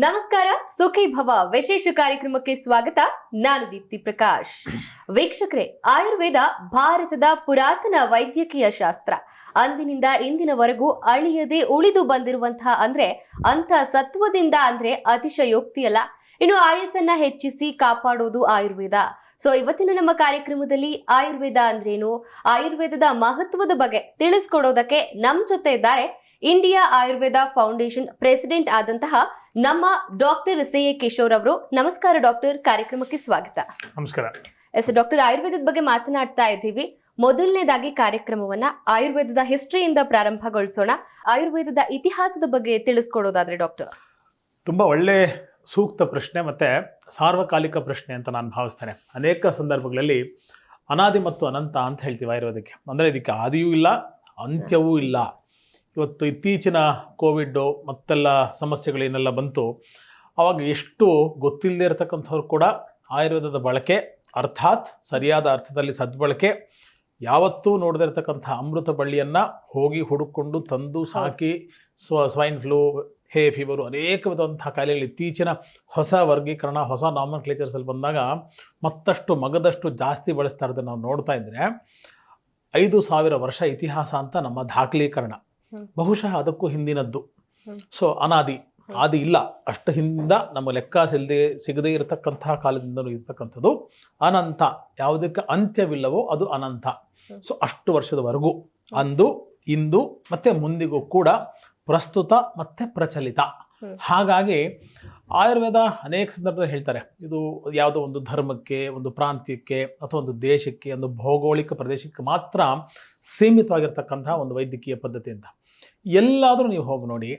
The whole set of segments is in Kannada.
ನಮಸ್ಕಾರ, ಸುಖಿ ಭವ ವಿಶೇಷ ಕಾರ್ಯಕ್ರಮಕ್ಕೆ ಸ್ವಾಗತ. ನಾನು ದೀಪ್ತಿ ಪ್ರಕಾಶ್. ವೀಕ್ಷಕರೇ, ಆಯುರ್ವೇದ ಭಾರತದ ಪುರಾತನ ವೈದ್ಯಕೀಯ ಶಾಸ್ತ್ರ. ಅಂದಿನಿಂದ ಇಂದಿನವರೆಗೂ ಅಳಿಯದೆ ಉಳಿದು ಬಂದಿರುವಂತಹ ಅಂಥ ಸತ್ವದಿಂದ ಅತಿಶಯೋಕ್ತಿಯಲ್ಲ. ಇನ್ನು ಆಯಸ್ಸನ್ನ ಹೆಚ್ಚಿಸಿ ಕಾಪಾಡೋದು ಆಯುರ್ವೇದ. ಸೊ ಇವತ್ತಿನ ನಮ್ಮ ಕಾರ್ಯಕ್ರಮದಲ್ಲಿ ಆಯುರ್ವೇದ ಅಂದ್ರೇನು, ಆಯುರ್ವೇದದ ಮಹತ್ವದ ಬಗ್ಗೆ ತಿಳಿಸ್ಕೊಡೋದಕ್ಕೆ ನಮ್ ಜೊತೆ ಇದ್ದಾರೆ ಇಂಡಿಯಾ ಆಯುರ್ವೇದ ಫೌಂಡೇಶನ್ ಪ್ರೆಸಿಡೆಂಟ್ ಆದಂತಹ ನಮ್ಮ ಡಾಕ್ಟರ್ ಸಿ.ಎ. ಕಿಶೋರ್ ಅವರು. ನಮಸ್ಕಾರ ಡಾಕ್ಟರ್, ಕಾರ್ಯಕ್ರಮಕ್ಕೆ ಸ್ವಾಗತ. ನಮಸ್ಕಾರ. ಡಾಕ್ಟರ್, ಆಯುರ್ವೇದದ ಬಗ್ಗೆ ಮಾತನಾಡ್ತಾ ಇದ್ದೀವಿ. ಮೊದಲನೇದಾಗಿ ಕಾರ್ಯಕ್ರಮವನ್ನ ಆಯುರ್ವೇದದ ಹಿಸ್ಟ್ರಿಯಿಂದ ಪ್ರಾರಂಭಗೊಳಿಸೋಣ. ಆಯುರ್ವೇದದ ಇತಿಹಾಸದ ಬಗ್ಗೆ ತಿಳಿಸ್ಕೊಡೋದಾದ್ರೆ ಡಾಕ್ಟರ್. ತುಂಬಾ ಒಳ್ಳೆ ಸೂಕ್ತ ಪ್ರಶ್ನೆ ಮತ್ತೆ ಸಾರ್ವಕಾಲಿಕ ಪ್ರಶ್ನೆ ಅಂತ ನಾನು ಭಾವಿಸ್ತೇನೆ. ಅನೇಕ ಸಂದರ್ಭಗಳಲ್ಲಿ ಅನಾದಿ ಮತ್ತು ಅನಂತ ಅಂತ ಹೇಳ್ತೀವಿ ಆಯುರ್ವೇದಕ್ಕೆ. ಅಂದರೆ ಇದಕ್ಕೆ ಆದಿಯೂ ಇಲ್ಲ, ಅಂತ್ಯವೂ ಇಲ್ಲ. ಇವತ್ತು ಇತ್ತೀಚಿನ ಕೋವಿಡ್ಡು ಮತ್ತೆಲ್ಲ ಸಮಸ್ಯೆಗಳೇನೆಲ್ಲ ಬಂತು, ಆವಾಗ ಎಷ್ಟು ಗೊತ್ತಿಲ್ಲದೆ ಇರತಕ್ಕಂಥವ್ರು ಕೂಡ ಆಯುರ್ವೇದದ ಬಳಕೆ, ಅರ್ಥಾತ್ ಸರಿಯಾದ ಅರ್ಥದಲ್ಲಿ ಸದ್ಬಳಕೆ, ಯಾವತ್ತೂ ನೋಡದೇ ಇರತಕ್ಕಂಥ ಅಮೃತ ಬಳ್ಳಿಯನ್ನು ಹೋಗಿ ಹುಡುಕೊಂಡು ತಂದು ಸಾಕಿ ಸ್ವೈನ್ ಫ್ಲೂ, ಹೇ ಫೀವರು, ಅನೇಕ ವಿಧವಂತಹ ಕಾಯಿಲೆಗಳು ಇತ್ತೀಚಿನ ಹೊಸ ವರ್ಗೀಕರಣ, ಹೊಸ ನಾಮನ್ ಕ್ಲೇಚರ್ಸಲ್ಲಿ ಬಂದಾಗ ಮತ್ತಷ್ಟು ಮಗದಷ್ಟು ಜಾಸ್ತಿ ಬಳಸ್ತಾ ಇರೋದನ್ನು ನಾವು ನೋಡ್ತಾ ಇದ್ದರೆ 5000 ವರ್ಷ ಇತಿಹಾಸ ಅಂತ ನಮ್ಮ ದಾಖಲೀಕರಣ. ಬಹುಶಃ ಅದಕ್ಕೂ ಹಿಂದಿನದ್ದು. ಸೊ ಆದಿ ಇಲ್ಲ, ಅಷ್ಟು ಹಿಂದಿಂದ ನಮ್ಮ ಲೆಕ್ಕ ಸಿಗದೇ ಇರತಕ್ಕಂತಹ ಕಾಲದಿಂದಲೂ ಇರತಕ್ಕಂಥದ್ದು ಅನಂತ. ಯಾವುದಕ್ಕೆ ಅಂತ್ಯವಿಲ್ಲವೋ ಅದು ಅನಂತ. ಸೊ ಅಷ್ಟು ವರ್ಷದವರೆಗೂ ಅಂದು, ಇಂದು ಮತ್ತೆ ಮುಂದಿಗೂ ಕೂಡ ಪ್ರಸ್ತುತ ಮತ್ತೆ ಪ್ರಚಲಿತ. ಹಾಗಾಗಿ ಆಯುರ್ವೇದ ಅನೇಕ ಸಂದರ್ಭದಲ್ಲಿ ಹೇಳ್ತಾರೆ, ಇದು ಯಾವುದೋ ಒಂದು ಧರ್ಮಕ್ಕೆ, ಒಂದು ಪ್ರಾಂತ್ಯಕ್ಕೆ ಅಥವಾ ಒಂದು ದೇಶಕ್ಕೆ, ಒಂದು ಭೌಗೋಳಿಕ ಪ್ರದೇಶಕ್ಕೆ ಮಾತ್ರ ಸೀಮಿತವಾಗಿರ್ತಕ್ಕಂತಹ ಒಂದು ವೈದ್ಯಕೀಯ ಪದ್ಧತಿ ಅಂತ. ಎಲ್ಲಾದರೂ ನೀವು ಹೋಗಿ ನೋಡಿ,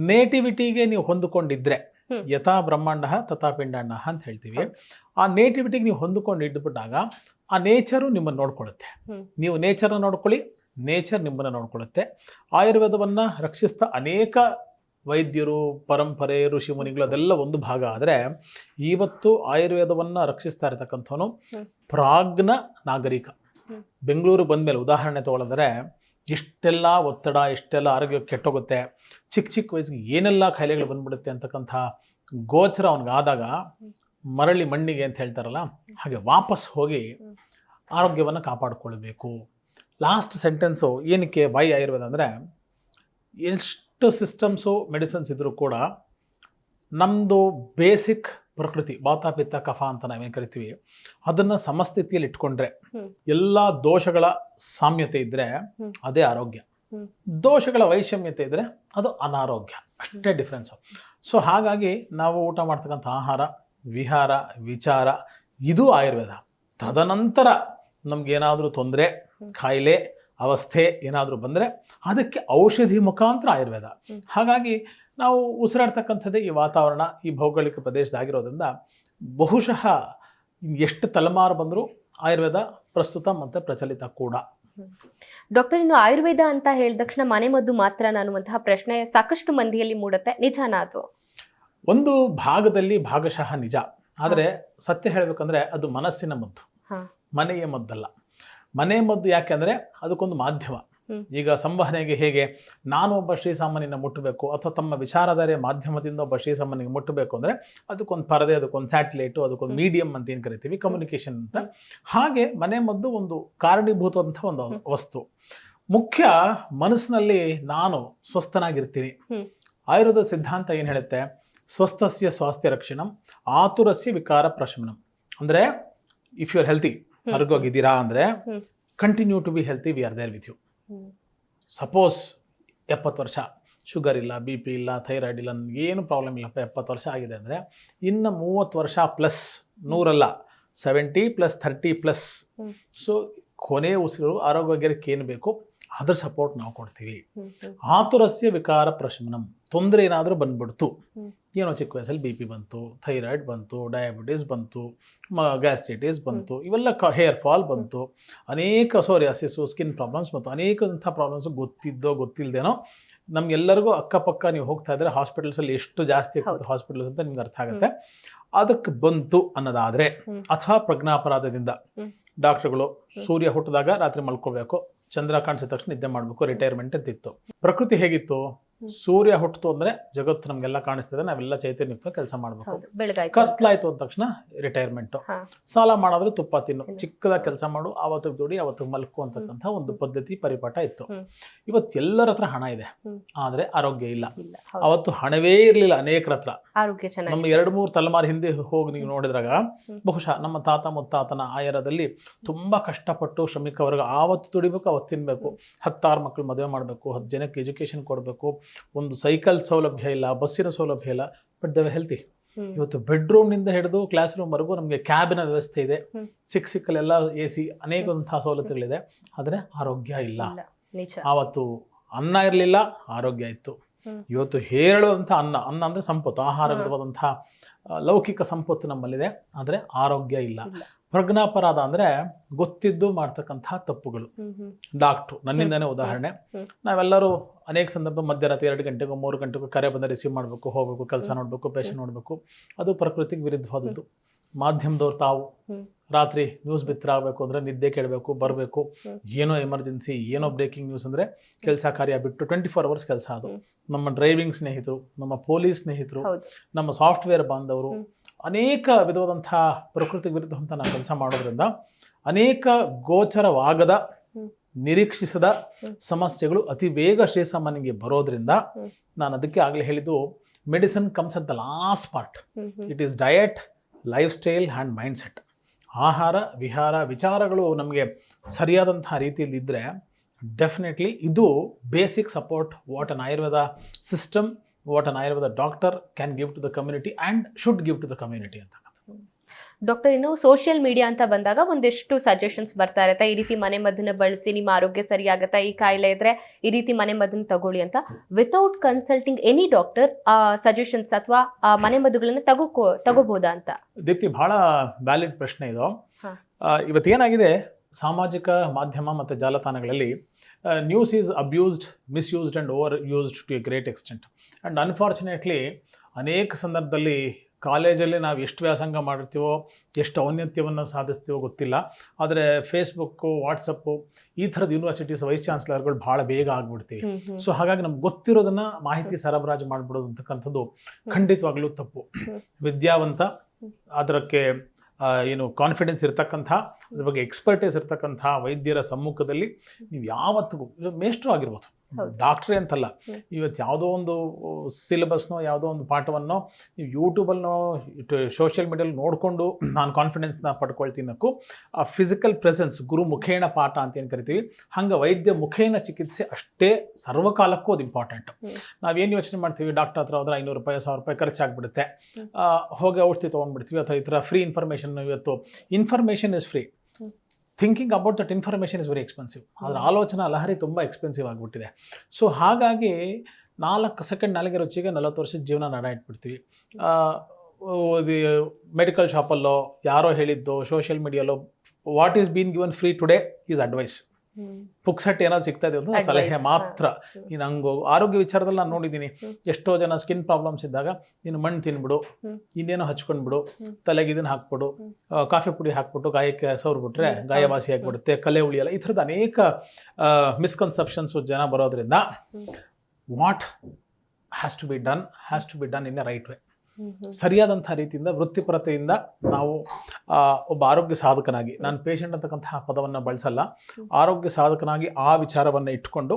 ನೇಟಿವಿಟಿಗೆ ನೀವು ಹೊಂದಿಕೊಂಡಿದ್ರೆ, ಯಥಾ ಬ್ರಹ್ಮಾಂಡ ತಥಾ ಪಿಂಡಾಂಡ ಅಂತ ಹೇಳ್ತೀವಿ. ಆ ನೇಟಿವಿಟಿಗೆ ನೀವು ಹೊಂದಿಕೊಂಡು ಇಟ್ಬಿಟ್ಟಾಗ ಆ ನೇಚರು ನಿಮ್ಮನ್ನು ನೋಡ್ಕೊಳ್ಳುತ್ತೆ. ನೀವು ನೇಚರ್ನ ನೋಡ್ಕೊಳ್ಳಿ, ನೇಚರ್ ನಿಮ್ಮನ್ನು ನೋಡ್ಕೊಳ್ಳುತ್ತೆ. ಆಯುರ್ವೇದವನ್ನು ರಕ್ಷಿಸ್ತಾ ಅನೇಕ ವೈದ್ಯರು, ಪರಂಪರೆ, ಋಷಿ ಮುನಿಗಳು ಅದೆಲ್ಲ ಒಂದು ಭಾಗ. ಆದರೆ ಇವತ್ತು ಆಯುರ್ವೇದವನ್ನು ರಕ್ಷಿಸ್ತಾ ಇರತಕ್ಕಂಥವನು ಪ್ರಾಜ್ಞ ನಾಗರಿಕ. ಬೆಂಗಳೂರು ಬಂದಮೇಲೆ ಉದಾಹರಣೆ ತಗೊಳ್ಳೋದ್ರೆ ಇಷ್ಟೆಲ್ಲ ಒತ್ತಡ, ಇಷ್ಟೆಲ್ಲ ಆರೋಗ್ಯ ಕೆಟ್ಟೋಗುತ್ತೆ, ಚಿಕ್ಕ ವಯಸ್ಸಿಗೆ ಏನೆಲ್ಲ ಕಾಯಿಲೆಗಳು ಬಂದ್ಬಿಡುತ್ತೆ ಅಂತಕ್ಕಂಥ ಗೋಚರ ಅವನಿಗಾದಾಗ ಮರಳಿ ಮಣ್ಣಿಗೆ ಅಂತ ಹೇಳ್ತಾರಲ್ಲ, ಹಾಗೆ ವಾಪಸ್ ಹೋಗಿ ಆರೋಗ್ಯವನ್ನು ಕಾಪಾಡಿಕೊಳ್ಬೇಕು. ಲಾಸ್ಟ್ ಸೆಂಟೆನ್ಸು ಏನಕ್ಕೆ ಬೈ ಆಯುರ್ವೇದ ಅಂದರೆ, ಎಷ್ಟು ಸಿಸ್ಟಮ್ಸು ಮೆಡಿಸಿನ್ಸ್ ಇದ್ರೂ ಕೂಡ ನಮ್ಮದು ಬೇಸಿಕ್ ಪ್ರಕೃತಿ, ವಾತ ಪಿತ್ತ ಕಫ ಅಂತ ನಾವೇನು ಕರಿತೀವಿ, ಅದನ್ನು ಸಮಸ್ಥಿತಿಯಲ್ಲಿ ಇಟ್ಕೊಂಡ್ರೆ, ಎಲ್ಲ ದೋಷಗಳ ಸಾಮ್ಯತೆ ಇದ್ದರೆ ಅದೇ ಆರೋಗ್ಯ, ದೋಷಗಳ ವೈಷಮ್ಯತೆ ಇದ್ದರೆ ಅದು ಅನಾರೋಗ್ಯ. ಅಷ್ಟೇ ಡಿಫ್ರೆನ್ಸು. ಸೊ ಹಾಗಾಗಿ ನಾವು ಊಟ ಮಾಡ್ತಕ್ಕಂಥ ಆಹಾರ, ವಿಹಾರ, ವಿಚಾರ ಇದು ಆಯುರ್ವೇದ. ತದನಂತರ ನಮಗೇನಾದರೂ ತೊಂದರೆ, ಕಾಯಿಲೆ, ಅವಸ್ಥೆ ಏನಾದರೂ ಬಂದರೆ ಅದಕ್ಕೆ ಔಷಧಿ ಮುಖಾಂತರ ಆಯುರ್ವೇದ. ಹಾಗಾಗಿ ನಾವು ಉಸಿರಾಡ್ತಕ್ಕಂಥದ್ದೇ ಈ ವಾತಾವರಣ, ಈ ಭೌಗೋಳಿಕ ಪ್ರದೇಶದಾಗಿರೋದ್ರಿಂದ ಬಹುಶಃ ಎಷ್ಟು ತಲೆಮಾರು ಬಂದರೂ ಆಯುರ್ವೇದ ಪ್ರಸ್ತುತ ಮತ್ತು ಪ್ರಚಲಿತ ಕೂಡ. ಡಾಕ್ಟರ್, ಇನ್ನು ಆಯುರ್ವೇದ ಅಂತ ಹೇಳಿದ ತಕ್ಷಣ ಮನೆ ಮದ್ದು ಮಾತ್ರ ಅನ್ನುವಂತಹ ಪ್ರಶ್ನೆ ಸಾಕಷ್ಟು ಮಂದಿಯಲ್ಲಿ ಮೂಡುತ್ತೆ. ನಿಜಾನ ಅದು? ಒಂದು ಭಾಗದಲ್ಲಿ ಭಾಗಶಃ ನಿಜ. ಆದರೆ ಸತ್ಯ ಹೇಳಬೇಕಂದ್ರೆ ಅದು ಮನಸ್ಸಿನ ಮದ್ದು, ಮನೆಯ ಮದ್ದಲ್ಲ. ಮನೆ ಮದ್ದು ಯಾಕೆ ಅಂದರೆ ಅದಕ್ಕೊಂದು ಮಾಧ್ಯಮ. ಈಗ ಸಂವಹನೆಗೆ ಹೇಗೆ ನಾನು ಒಬ್ಬ ಶ್ರೀಸಾಮಾನ್ಯನ ಮುಟ್ಟಬೇಕು ಅಥವಾ ತಮ್ಮ ವಿಚಾರಧಾರೆಯ ಮಾಧ್ಯಮದಿಂದ ಒಬ್ಬ ಶ್ರೀಸಾಮಾನ್ಯನಿಗೆ ಮುಟ್ಟಬೇಕು ಅಂದರೆ ಅದಕ್ಕೊಂದು ಪರದೆ, ಅದಕ್ಕೊಂದು ಸ್ಯಾಟಲೈಟು, ಅದಕ್ಕೊಂದು ಮೀಡಿಯಂ ಅಂತ ಏನು ಕರಿತೀವಿ, ಕಮ್ಯುನಿಕೇಷನ್ ಅಂತ. ಹಾಗೆ ಮನೆ ಮದ್ದು ಒಂದು ಕಾರಣೀಭೂತವಂಥ ಒಂದು ವಸ್ತು. ಮುಖ್ಯ ಮನಸ್ಸಿನಲ್ಲಿ ನಾನು ಸ್ವಸ್ಥನಾಗಿರ್ತೀನಿ. ಆಯುರ್ವೇದ ಸಿದ್ಧಾಂತ ಏನು ಹೇಳುತ್ತೆ, ಸ್ವಸ್ಥಸ್ಯ ಸ್ವಾಸ್ಥ್ಯ ರಕ್ಷಣಂ ಆತುರಸ್ಯ ವಿಕಾರ ಪ್ರಶಮನಂ. ಅಂದರೆ ಇಫ್ ಯು ಆರ್ ಹೆಲ್ತಿ, ಆರೋಗ್ಯವಾಗಿದ್ದೀರಾ ಅಂದರೆ continue to be healthy, we are there with you. Suppose 70 ವರ್ಷ, ಶುಗರ್ ಇಲ್ಲ, ಬಿ ಪಿ ಇಲ್ಲ, ಥೈರಾಯ್ಡ್ ಇಲ್ಲ, ನನಗೇನು ಪ್ರಾಬ್ಲಮ್ ಇಲ್ಲಪ್ಪ, 70 ವರ್ಷ ಆಗಿದೆ ಅಂದರೆ ಇನ್ನು 30 ವರ್ಷ ಪ್ಲಸ್, 100 70 + 30+. ಸೊ ಕೊನೆ ಉಸಿರು ಆರೋಗ್ಯಕ್ಕೆ ಏನು ಬೇಕು ಅದ್ರ ಸಪೋರ್ಟ್ ನಾವು ಕೊಡ್ತೀವಿ. ಆತುರಸ್ಯ ವಿಕಾರ ಪ್ರಶಮನಂ. ತೊಂದರೆ ಏನಾದರೂ ಬಂದ್ಬಿಡ್ತು, ಏನೋ ಚಿಕ್ಕ ವಯಸ್ಸಲ್ಲಿ ಬಿ ಪಿ ಬಂತು, ಥೈರಾಯ್ಡ್ ಬಂತು, ಡಯಾಬಿಟೀಸ್ ಬಂತು, ಗ್ಯಾಸ್ಟ್ರೈಟಿಸ್ ಬಂತು, ಇವೆಲ್ಲ ಹೇರ್ ಫಾಲ್ ಬಂತು, ಅನೇಕ ಸೋರಿಯಾಸಿಸು, ಸ್ಕಿನ್ ಪ್ರಾಬ್ಲಮ್ಸ್ ಬಂತು, ಅನೇಕದಂಥ ಪ್ರಾಬ್ಲಮ್ಸು ಗೊತ್ತಿದ್ದೋ ಗೊತ್ತಿಲ್ಲದೇನೋ ನಮಗೆಲ್ಲರಿಗೂ ಅಕ್ಕಪಕ್ಕ ನೀವು ಹೋಗ್ತಾ ಇದ್ದರೆ ಹಾಸ್ಪಿಟಲ್ಸಲ್ಲಿ ಎಷ್ಟು ಜಾಸ್ತಿ ಆಗ್ತದೆ ಹಾಸ್ಪಿಟಲ್ಸ್ ಅಂತ ನಿಮ್ಗೆ ಅರ್ಥ ಆಗುತ್ತೆ. ಅದಕ್ಕೆ ಬಂತು ಅನ್ನೋದಾದರೆ, ಅಥವಾ ಪ್ರಜ್ಞಾಪರಾಧದಿಂದ ಡಾಕ್ಟರ್ಗಳು ಸೂರ್ಯ ಹುಟ್ಟಿದಾಗ ರಾತ್ರಿ ಮಲ್ಕೋಬೇಕು, ಚಂದ್ರ ಕಾಣಿಸಿದ ತಕ್ಷಣ ನಿದ್ದೆ ಮಾಡಬೇಕು, ರಿಟೈರ್ಮೆಂಟ್ ಅಂತಿತ್ತು. ಪ್ರಕೃತಿ ಹೇಗಿತ್ತು? ಸೂರ್ಯ ಹುಟ್ಟಿತು ಅಂದ್ರೆ ಜಗತ್ತು ನಮ್ಗೆಲ್ಲ ಕಾಣಿಸ್ತದೆ, ನಾವೆಲ್ಲ ಚೈತನ್ಯಕ್ಕೆ ಕೆಲಸ ಮಾಡ್ಬೇಕು. ಹೌದು, ಬೆಳಗಾಯ್ತು. ಕತ್ಲಾಯ್ತು ಅಂದ ತಕ್ಷಣ ರಿಟೈರ್ಮೆಂಟ್. ಹಾ. ಸಾಲ ಮಾಡಿದ್ರೆ ತುಪ್ಪ ತಿನ್ನು, ಚಿಕ್ಕದಾಗಿ ಕೆಲಸ ಮಾಡು, ಅವತ್ತಿಗೆ ದುಡಿ ಅವತ್ತಿಗೆ ಮಲ್ಕು ಅಂತಕ್ಕಂಥ ಒಂದು ಪದ್ಧತಿ ಪರಿಪಾಠ ಇತ್ತು. ಇವತ್ತು ಎಲ್ಲರ ಹತ್ರ ಹಣ ಇದೆ, ಆದ್ರೆ ಆರೋಗ್ಯ ಇಲ್ಲ. ಇಲ್ಲ, ಹೌದು. ಅವತ್ತು ಹಣವೇ ಇರ್ಲಿಲ್ಲ ಅನೇಕರ ಹತ್ರ. ಆರೋಗ್ಯ ಚೆನ್ನಾಗಿ. ನಮ್ಮ 2-3 ತಲೆಮಾರು ಹಿಂದೆ ಹೋಗಿ ನೀವು ನೋಡಿದ್ರಾಗ ಬಹುಶಃ ನಮ್ಮ ತಾತ ಮುತ್ತಾತನ ಆಯರದಲ್ಲಿ ತುಂಬಾ ಕಷ್ಟಪಟ್ಟು ಶ್ರಮಿಕ ವರ್ಗ ಆವತ್ತು ದುಡಿಬೇಕು, ಅವತ್ತು ತಿನ್ಬೇಕು, 10-6 ಮಕ್ಕಳು ಮದುವೆ ಮಾಡಬೇಕು, 10 ಜನಕ್ಕೆ ಎಜುಕೇಶನ್ ಕೊಡಬೇಕು, ಒಂದು ಸೈಕಲ್ ಸೌಲಭ್ಯ ಇಲ್ಲ, ಬಸ್ಸಿನ ಸೌಲಭ್ಯ ಇಲ್ಲ, ಬಟ್ ದೇ ಹೆಲ್ತಿ. ಇವತ್ತು ಬೆಡ್ರೂಮ್ ನಿಂದ ಹಿಡಿದು ಕ್ಲಾಸ್ ರೂಮ್ ವರೆಗೂ ನಮಗೆ ಕ್ಯಾಬಿನ ವ್ಯವಸ್ಥೆ ಇದೆ, ಸಿಕ್ಕಲ್ಲೆಲ್ಲ AC, ಅನೇಕಂತಹ ಸವಲತ್ತುಗಳಿದೆ, ಆದ್ರೆ ಆರೋಗ್ಯ ಇಲ್ಲ. ನಿಜ. ಆವತ್ತು ಅನ್ನ ಇರಲಿಲ್ಲ, ಆರೋಗ್ಯ ಇತ್ತು. ಇವತ್ತು ಹೇರಳುವಂಥ ಅನ್ನ ಅಂದ್ರೆ ಸಂಪತ್ತು, ಆಹಾರ ವಿಧವಾದಂತಹ ಲೌಕಿಕ ಸಂಪತ್ತು ನಮ್ಮಲ್ಲಿದೆ, ಆದ್ರೆ ಆರೋಗ್ಯ ಇಲ್ಲ. ಪ್ರಜ್ಞಾಪರಾಧ ಅಂದ್ರೆ ಗೊತ್ತಿದ್ದು ಮಾಡ್ತಕ್ಕಂತಹ ತಪ್ಪುಗಳು. ಡಾಕ್ಟ್ರು, ನನ್ನಿಂದನೇ ಉದಾಹರಣೆ, ನಾವೆಲ್ಲರೂ ಅನೇಕ ಸಂದರ್ಭ ಮಧ್ಯರಾತ್ರಿ 2 ಗಂಟೆಗೂ 3 ಗಂಟೆಗೂ ಕರೆ ಬಂದ ರಿಸೀವ್ ಮಾಡಬೇಕು, ಹೋಗ್ಬೇಕು, ಕೆಲಸ ನೋಡ್ಬೇಕು, ಪೇಷಂಟ್ ನೋಡ್ಬೇಕು. ಅದು ಪ್ರಕೃತಿಗೆ ವಿರುದ್ಧವಾದದ್ದು. ಮಾಧ್ಯಮದವ್ರು ತಾವು ರಾತ್ರಿ ನ್ಯೂಸ್ ಬಿತ್ತರ ಆಗಬೇಕು ಅಂದ್ರೆ ನಿದ್ದೆ ಕೆಡಬೇಕು, ಬರಬೇಕು, ಏನೋ ಎಮರ್ಜೆನ್ಸಿ, ಏನೋ ಬ್ರೇಕಿಂಗ್ ನ್ಯೂಸ್ ಅಂದ್ರೆ ಕೆಲಸ ಕಾರ್ಯ ಬಿಟ್ಟು 24 ಅವರ್ಸ್ ಕೆಲಸ. ಅದು ನಮ್ಮ ಡ್ರೈವಿಂಗ್ ಸ್ನೇಹಿತರು, ನಮ್ಮ ಪೊಲೀಸ್ ಸ್ನೇಹಿತರು, ನಮ್ಮ ಸಾಫ್ಟ್ವೇರ್ ಬಾಂಧವರು, ಅನೇಕ ವಿಧವಾದಂತಹ ಪ್ರಕೃತಿಗೆ ವಿರುದ್ಧ ಅಂತ ನಾವು ಕೆಲಸ ಮಾಡೋದ್ರಿಂದ ಅನೇಕ ಗೋಚರವಾಗದ, ನಿರೀಕ್ಷಿಸದ ಸಮಸ್ಯೆಗಳು ಅತಿ ಬೇಗ ಶ್ರೀಸಾಮಾನ್ಯನಿಗೆ ಬರೋದ್ರಿಂದ ನಾನು ಅದಕ್ಕೆ ಆಗಲೇ ಹೇಳಿದ್ದು, medicine comes at the last part. It is diet, lifestyle and mindset. ಆಹಾರ ವಿಹಾರ ವಿಚಾರಗಳು ನಮಗೆ ಸರಿಯಾದಂತಹ ರೀತಿಯಲ್ಲಿ ಇದ್ದರೆ ಡೆಫಿನೆಟ್ಲಿ ಇದು basic support what an Ayurveda system, what an Ayurveda doctor can give to the community and should give to the community ಅಂತ. ಡಾಕ್ಟರ್, ಇನ್ನು ಸೋಷಿಯಲ್ ಮೀಡಿಯಾ ಅಂತ ಬಂದಾಗ ಒಂದಿಷ್ಟು ಸಜೆಷನ್ಸ್ ಬರ್ತಾ ಇರುತ್ತೆ, ಈ ರೀತಿ ಮನೆ ಮದ್ದನ್ನ ಬಳಸಿ ನಿಮ್ಮ ಆರೋಗ್ಯ ಸರಿ ಆಗುತ್ತಾ, ಈ ಕಾಯಿಲೆ ಇದ್ರೆ ಈ ರೀತಿ ಮನೆ ಮದ್ದನ್ನ ತಗೊಳ್ಳಿ ಅಂತ. Without consulting any doctor suggestions ಅಥವಾ ಮನೆ ಮದ್ದುಗಳನ್ನ ತಗೋಬಹುದಾ ಅಂತ? ದೀಪ್ತಿ, ಬಹಳ ವ್ಯಾಲಿಡ್ ಪ್ರಶ್ನೆ ಇದು. ಇವತ್ತೇನಾಗಿದೆ, ಸಾಮಾಜಿಕ ಮಾಧ್ಯಮ ಮತ್ತು ಜಾಲತಾಣಗಳಲ್ಲಿ news is abused, misused and overused to a great extent. And unfortunately ಅನೇಕ ಸಂದರ್ಭದಲ್ಲಿ ಕಾಲೇಜಲ್ಲಿ ನಾವು ಎಷ್ಟು ವ್ಯಾಸಂಗ ಮಾಡಿರ್ತೀವೋ, ಎಷ್ಟು ಔನ್ನತ್ಯವನ್ನು ಸಾಧಿಸ್ತೀವೋ ಗೊತ್ತಿಲ್ಲ, ಆದರೆ ಫೇಸ್ಬುಕ್ಕು, ವಾಟ್ಸಪ್ಪು, ಈ ಥರದ ಯೂನಿವರ್ಸಿಟೀಸ್ ವೈಸ್ ಚಾನ್ಸಲರ್ಗಳು ಭಾಳ ಬೇಗ ಆಗ್ಬಿಡ್ತೀವಿ. ಸೊ ಹಾಗಾಗಿ ನಮ್ಗೆ ಗೊತ್ತಿರೋದನ್ನು ಮಾಹಿತಿ ಸರಬರಾಜು ಮಾಡಿಬಿಡೋದು ಅಂತಕ್ಕಂಥದ್ದು ಖಂಡಿತವಾಗ್ಲೂ ತಪ್ಪು. ವಿದ್ಯಾವಂತ, ಅದಕ್ಕೆ ಏನು ಕಾನ್ಫಿಡೆನ್ಸ್ ಇರ್ತಕ್ಕಂಥ, ಅದ್ರ ಬಗ್ಗೆ ಎಕ್ಸ್ಪರ್ಟೈಸ್ ಇರ್ತಕ್ಕಂಥ ವೈದ್ಯರ ಸಮ್ಮುಖದಲ್ಲಿ ನೀವು ಯಾವತ್ತಿಗೂ, ಮೇಷ್ಟ್ರು ಆಗಿರ್ಬೋದು, ಡಾಕ್ಟ್ರೇ ಅಂತಲ್ಲ, ಇವತ್ತು ಯಾವುದೋ ಒಂದು ಸಿಲೆಬಸ್ನೋ ಯಾವುದೋ ಒಂದು ಪಾಠವನ್ನೋ ನೀವು ಯೂಟ್ಯೂಬಲ್ಲೋ ಸೋಷಿಯಲ್ ಮೀಡಿಯಲ್ಲಿ ನೋಡಿಕೊಂಡು ನಾನು ಕಾನ್ಫಿಡೆನ್ಸ್ನ ಪಡ್ಕೊಳ್ತೀನಕ್ಕೂ ಆ ಫಿಸಿಕಲ್ ಪ್ರೆಸೆನ್ಸ್, ಗುರು ಮುಖೇಣ ಪಾಠ ಅಂತ ಏನು ಕರಿತೀವಿ, ಹಂಗೆ ವೈದ್ಯ ಮುಖೇನ ಚಿಕಿತ್ಸೆ ಅಷ್ಟೇ ಸರ್ವಕಾಲಕ್ಕೂ ಅದು ಇಂಪಾರ್ಟೆಂಟ್. ನಾವೇನು ಯೋಚನೆ ಮಾಡ್ತೀವಿ, ಡಾಕ್ಟರ್ ಹತ್ರ ಹೋದ್ರೆ 500 ರೂಪಾಯಿ 1000 ರೂಪಾಯಿ ಖರ್ಚಾಗ್ಬಿಡುತ್ತೆ, ಹೋಗಿ ಔಷಧಿ ತೊಗೊಂಡ್ಬಿಡ್ತೀವಿ, ಅಥವಾ ಈ ಥರ ಫ್ರೀ ಇನ್ಫಾರ್ಮೇಷನ್. ಇವತ್ತು information is free, thinking about that information is very expensive. ಅದರ ಆಲೋಚನಾ ಲಹರಿ ತುಂಬ ಎಕ್ಸ್ಪೆನ್ಸಿವ್ ಆಗಿಬಿಟ್ಟಿದೆ. ಸೊ ಹಾಗಾಗಿ 4 ಸೆಕೆಂಡ್ ನಾಲಿಗೆ ರುಚಿಗೆ 40 ವರ್ಷದ ಜೀವನ ನಡ ಇಟ್ಬಿಡ್ತೀವಿ. ಮೆಡಿಕಲ್ ಶಾಪಲ್ಲೋ ಯಾರೋ ಹೇಳಿದ್ದೋ, ಸೋಷಿಯಲ್ ಮೀಡಿಯಲ್ಲೋ, what is been given free today is advice. ಪುಕ್ಸಟ್ ಏನಾದ್ರು ಸಿಗ್ತಾ ಇದೆ ಅಂತ ಸಲಹೆ ಮಾತ್ರ. ನೀನು ಹಂಗೋ ಆರೋಗ್ಯ ವಿಚಾರದಲ್ಲಿ ನಾನು ನೋಡಿದ್ದೀನಿ, ಎಷ್ಟೋ ಜನ ಸ್ಕಿನ್ ಪ್ರಾಬ್ಲಮ್ಸ್ ಇದ್ದಾಗ ನೀನು ಮಣ್ಣು ತಿನ್ಬಿಡು, ಇನ್ನೇನೋ ಹಚ್ಕೊಂಡ್ಬಿಡು, ತಲೆಗೆ ಇದನ್ನು ಹಾಕ್ಬಿಡು, ಕಾಫಿ ಪುಡಿ ಹಾಕ್ಬಿಟ್ಟು ಗಾಯಕ್ಕೆ ಸವರ್ಬಿಟ್ರೆ ಗಾಯವಾಸಿ ಆಗಿಬಿಡುತ್ತೆ, ಕಲೆ ಉಳಿಯಲ್ಲ, ಈ ಥರದ ಅನೇಕ ಮಿಸ್ಕನ್ಸೆಪ್ಷನ್ಸು ಜನ ಬರೋದ್ರಿಂದ what has to be done in a right way. ಸರಿಯಾದಂಥ ರೀತಿಯಿಂದ ವೃತ್ತಿಪರತೆಯಿಂದ ನಾವು ಒಬ್ಬ ಆರೋಗ್ಯ ಸಾಧಕನಾಗಿ, ನಾನು ಪೇಷಂಟ್ ಅಂತಕ್ಕಂತಹ ಪದವನ್ನು ಬಳಸಲ್ಲ, ಆರೋಗ್ಯ ಸಾಧಕನಾಗಿ ಆ ವಿಚಾರವನ್ನು ಇಟ್ಕೊಂಡು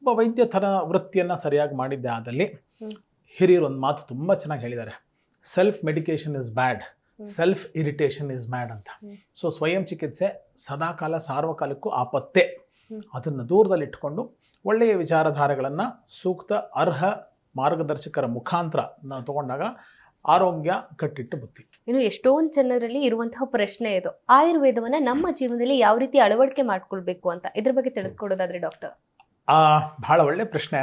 ಒಬ್ಬ ವೈದ್ಯ ಥರ ವೃತ್ತಿಯನ್ನು ಸರಿಯಾಗಿ ಮಾಡಿದ್ದೆ ಆದಲ್ಲಿ, ಹಿರಿಯರು ಒಂದು ಮಾತು ತುಂಬ ಚೆನ್ನಾಗಿ ಹೇಳಿದ್ದಾರೆ, self medication is bad, self irritation is bad ಅಂತ. ಸೊ ಸ್ವಯಂ ಚಿಕಿತ್ಸೆ ಸದಾಕಾಲ ಸಾರ್ವಕಾಲಕ್ಕೂ ಆಪತ್ತೆ. ಅದನ್ನು ದೂರದಲ್ಲಿ ಇಟ್ಕೊಂಡು ಒಳ್ಳೆಯ ವಿಚಾರಧಾರೆಗಳನ್ನು ಸೂಕ್ತ ಅರ್ಹ ಮಾರ್ಗದರ್ಶಕರ ಮುಖಾಂತರ ನಾವು ತಗೊಂಡಾಗ ಆರೋಗ್ಯ ಕಟ್ಟಿಟ್ಟು ಬುತ್ತಿ. ಇನ್ನು ಎಷ್ಟೊಂದು ಜನರಲ್ಲಿ ಇರುವಂತಹ ಪ್ರಶ್ನೆ ಇದು, ಆಯುರ್ವೇದವನ್ನ ನಮ್ಮ ಜೀವನದಲ್ಲಿ ಯಾವ ರೀತಿ ಅಳವಡಿಕೆ ಮಾಡ್ಕೊಳ್ಬೇಕು ಅಂತ, ಇದ್ರ ಬಗ್ಗೆ ತಿಳಿಸ್ಕೊಡೋದಾದ್ರೆ ಡಾಕ್ಟರ್? ಬಹಳ ಒಳ್ಳೆ ಪ್ರಶ್ನೆ.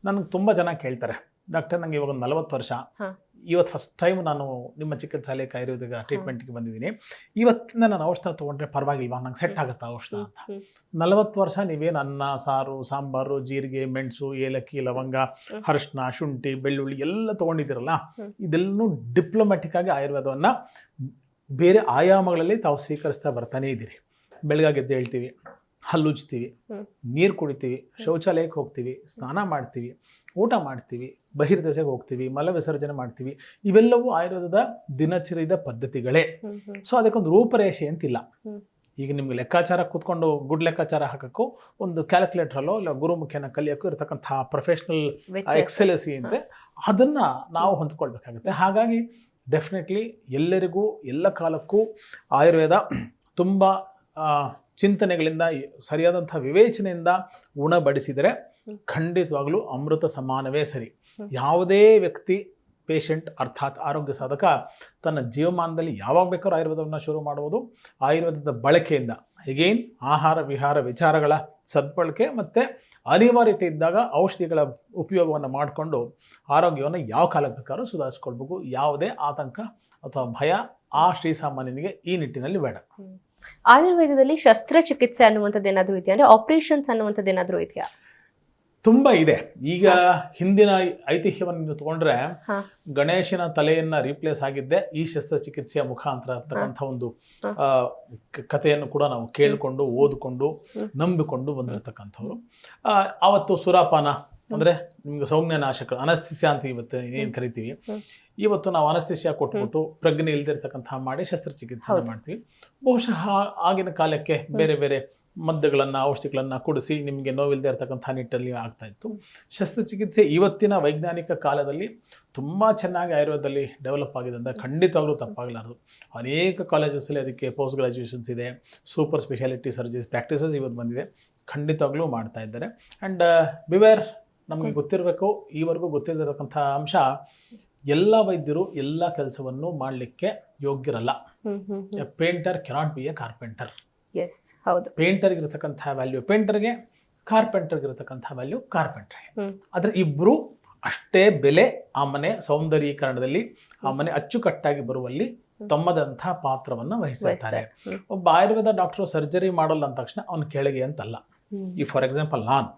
ನನಗೆ ತುಂಬ ಜನ ಕೇಳ್ತಾರೆ, ಡಾಕ್ಟರ್ ನಂಗೆ ಇವಾಗ 40 ವರ್ಷ, ಇವತ್ತು ಫಸ್ಟ್ ಟೈಮ್ ನಾನು ನಿಮ್ಮ ಚಿಕಿತ್ಸಾಲಯಕ್ಕೆ ಆಯುರ್ವೇದ ಟ್ರೀಟ್ಮೆಂಟ್ಗೆ ಬಂದಿದ್ದೀನಿ, ಇವತ್ತಿಂದ ನಾನು ಔಷಧ ತೊಗೊಂಡ್ರೆ ಪರವಾಗಿಲ್ವಾ, ನಂಗೆ ಸೆಟ್ ಆಗುತ್ತಾ ಔಷಧ ಅಂತ. 40 ವರ್ಷ ನೀವೇನು ಅನ್ನ, ಸಾರು, ಸಾಂಬಾರು, ಜೀರಿಗೆ, ಮೆಣಸು, ಏಲಕ್ಕಿ, ಲವಂಗ, ಅರಿಶಿನ, ಶುಂಠಿ, ಬೆಳ್ಳುಳ್ಳಿ ಎಲ್ಲ ತೊಗೊಂಡಿದ್ದೀರಲ್ಲ, ಇದೆಲ್ಲನೂ ಡಿಪ್ಲೊಮ್ಯಾಟಿಕ್ ಆಗಿ ಆಯುರ್ವೇದವನ್ನು ಬೇರೆ ಆಯಾಮಗಳಲ್ಲಿ ತಾವು ಸ್ವೀಕರಿಸ್ತಾ ಬರ್ತಾನೇ ಇದ್ದೀರಿ. ಬೆಳಗಾಗೆದ್ದು ಹೇಳ್ತೀವಿ, ಹಲ್ಲುಜ್ತೀವಿ, ನೀರು ಕುಡಿತೀವಿ, ಶೌಚಾಲಯಕ್ಕೆ ಹೋಗ್ತೀವಿ, ಸ್ನಾನ ಮಾಡ್ತೀವಿ, ಊಟ ಮಾಡ್ತೀವಿ, ಬಹಿರ್ದೆಸೆಗೆ ಹೋಗ್ತೀವಿ, ಮಲ ವಿಸರ್ಜನೆ ಮಾಡ್ತೀವಿ. ಇವೆಲ್ಲವೂ ಆಯುರ್ವೇದದ ದಿನಚರಿದ ಪದ್ಧತಿಗಳೇ. ಸೊ ಅದಕ್ಕೊಂದು ರೂಪರೇಷೆ ಅಂತಿಲ್ಲ. ಈಗ ನಿಮ್ಗೆ ಲೆಕ್ಕಾಚಾರ ಕೂತ್ಕೊಂಡು ಗುಡ್ ಲೆಕ್ಕಾಚಾರ ಹಾಕಕ್ಕೂ ಒಂದು ಕ್ಯಾಲ್ಕುಲೇಟರಲ್ಲೋ ಇಲ್ಲ ಗುರುಮುಖಿಯನ್ನ ಕಲಿಯೋಕ್ಕೂ ಇರತಕ್ಕಂತಹ ಪ್ರೊಫೆಷ್ನಲ್ ಎಕ್ಸೆಲೆನ್ಸಿ ಅಂತೆ ಅದನ್ನ ನಾವು ಹೊಂದ್ಕೊಳ್ಬೇಕಾಗುತ್ತೆ. ಹಾಗಾಗಿ ಡೆಫಿನೆಟ್ಲಿ ಎಲ್ಲರಿಗೂ ಎಲ್ಲ ಕಾಲಕ್ಕೂ ಆಯುರ್ವೇದ ತುಂಬ ಚಿಂತನೆಗಳಿಂದ ಸರಿಯಾದಂಥ ವಿವೇಚನೆಯಿಂದ ಉಣಬಡಿಸಿದರೆ ಖಂಡಿತವಾಗ್ಲೂ ಅಮೃತ ಸಮಾನವೇ ಸರಿ. ಯಾವುದೇ ವ್ಯಕ್ತಿ ಪೇಷಂಟ್ ಅರ್ಥಾತ್ ಆರೋಗ್ಯ ಸಾಧಕ ತನ್ನ ಜೀವಮಾನದಲ್ಲಿ ಯಾವಾಗ ಬೇಕಾದ್ರೂ ಆಯುರ್ವೇದವನ್ನು ಶುರು ಮಾಡುವುದು ಆಯುರ್ವೇದದ ಬಳಕೆಯಿಂದ. ಅಗೇನ್ ಆಹಾರ ವಿಹಾರ ವಿಚಾರಗಳ ಸದ್ಬಳಕೆ ಮತ್ತು ಅನಿವಾರ್ಯತೆ ಇದ್ದಾಗ ಔಷಧಿಗಳ ಉಪಯೋಗವನ್ನು ಮಾಡಿಕೊಂಡು ಆರೋಗ್ಯವನ್ನು ಯಾವ ಕಾಲಕ್ಕೆ ಬೇಕಾದ್ರೂ ಸುಧಾರಿಸ್ಕೊಳ್ಬೇಕು. ಯಾವುದೇ ಆತಂಕ ಅಥವಾ ಭಯ ಆ ಶ್ರೀಸಾಮಾನ್ಯನಿಗೆ ಈ ನಿಟ್ಟಿನಲ್ಲಿ ಬೇಡ. ಆಯುರ್ವೇದದಲ್ಲಿ ಶಸ್ತ್ರಚಿಕಿತ್ಸೆ ಅನ್ನುವಂಥದ್ದು ಏನಾದರೂ ಇದೆಯಾ, ಅಂದ್ರೆ ಆಪರೇಷನ್ಸ್ ಅನ್ನುವಂಥದ್ದು ಏನಾದರೂ ಇದೆಯಾ? ತುಂಬ ಇದೆ. ಈಗ ಹಿಂದಿನ ಐತಿಹ್ಯವನ್ನು ನೀವು ತಗೊಂಡ್ರೆ ಗಣೇಶನ ತಲೆಯನ್ನ ರೀಪ್ಲೇಸ್ ಆಗಿದ್ದೆ ಈ ಶಸ್ತ್ರಚಿಕಿತ್ಸೆಯ ಮುಖಾಂತರ ಅಂತಕ್ಕಂಥ ಒಂದು ಕಥೆಯನ್ನು ಕೂಡ ನಾವು ಕೇಳಿಕೊಂಡು ಓದಿಕೊಂಡು ನಂಬಿಕೊಂಡು ಬಂದಿರತಕ್ಕಂಥವ್ರು. ಆವತ್ತು ಸುರಾಪಾನ ಅಂದ್ರೆ ನಿಮ್ಗೆ ಸೌಮ್ಯನಾಶಕ ಅನಸ್ಥಿಸಿಯಾ ಅಂತ ಇವತ್ತು ಏನ್ ಕರಿತೀವಿ, ಇವತ್ತು ನಾವು ಅನಸ್ಥಿಸಿಯಾ ಕೊಟ್ಬಿಟ್ಟು ಪ್ರಜ್ಞೆ ಇಲ್ದಿರ್ತಕ್ಕಂಥ ಮಾಡಿ ಶಸ್ತ್ರಚಿಕಿತ್ಸೆ ಮಾಡ್ತೀವಿ. ಬಹುಶಃ ಆಗಿನ ಕಾಲಕ್ಕೆ ಬೇರೆ ಬೇರೆ ಮದ್ದುಗಳನ್ನು ಔಷಧಿಗಳನ್ನು ಕುಡಿಸಿ ನಿಮಗೆ ನೋವಿಲ್ಲದೆ ಇರತಕ್ಕಂಥ ನಿಟ್ಟಲ್ಲಿ ಆಗ್ತಾ ಇತ್ತು. ಶಸ್ತ್ರಚಿಕಿತ್ಸೆ ಇವತ್ತಿನ ವೈಜ್ಞಾನಿಕ ಕಾಲದಲ್ಲಿ ತುಂಬ ಚೆನ್ನಾಗಿ ಆಯುರ್ವೇದದಲ್ಲಿ ಡೆವಲಪ್ ಆಗಿದೆ ಅಂತ ಖಂಡಿತವಾಗ್ಲೂ ತಪ್ಪಾಗಲಾರದು. ಅನೇಕ ಕಾಲೇಜಸ್ಸಲ್ಲಿ ಅದಕ್ಕೆ ಪೋಸ್ಟ್ ಗ್ರಾಜ್ಯುಯೇಷನ್ಸ್ ಇದೆ, ಸೂಪರ್ ಸ್ಪೆಷಾಲಿಟಿ ಸರ್ಜರಿ ಪ್ರಾಕ್ಟೀಸಸ್ ಇವತ್ತು ಬಂದಿದೆ, ಖಂಡಿತವಾಗ್ಲೂ ಮಾಡ್ತಾ ಇದ್ದಾರೆ. ಆ್ಯಂಡ್ ಬಿವೇರ್, ನಮಗೆ ಗೊತ್ತಿರಬೇಕು, ಈವರೆಗೂ ಗೊತ್ತಿರತಕ್ಕಂಥ ಅಂಶ, ಎಲ್ಲ ವೈದ್ಯರು ಎಲ್ಲ ಕೆಲಸವನ್ನು ಮಾಡಲಿಕ್ಕೆ ಯೋಗ್ಯರಲ್ಲ. A painter cannot be a carpenter. ಹೌದು, ಪೇಂಟರ್ಗೆ ಇರತಕ್ಕಂಥ ವ್ಯಾಲ್ಯೂ ಪೇಂಟರ್ಗೆ, ಕಾರ್ಪೆಂಟರ್ಗೆ ಇರತಕ್ಕಂಥ ವ್ಯಾಲ್ಯೂ ಕಾರ್ಪೆಂಟರ್ಗೆ. ಆದರೆ ಇಬ್ಬರು ಅಷ್ಟೇ ಬೆಲೆ ಆ ಮನೆ ಸೌಂದರ್ಯೀಕರಣದಲ್ಲಿ, ಆ ಮನೆ ಅಚ್ಚುಕಟ್ಟಾಗಿ ಬರುವಲ್ಲಿ ತಮ್ಮದಂಥ ಪಾತ್ರವನ್ನು ವಹಿಸುತ್ತಾರೆ. ಒಬ್ಬ ಆಯುರ್ವೇದ ಡಾಕ್ಟರ್ ಸರ್ಜರಿ ಮಾಡಲ್ಲ ಅಂದ ತಕ್ಷಣ ಅವನ ಕೆಳಗೆ ಅಂತಲ್ಲ. ಈ ಫಾರ್ ಎಕ್ಸಾಂಪಲ್ ನಾನು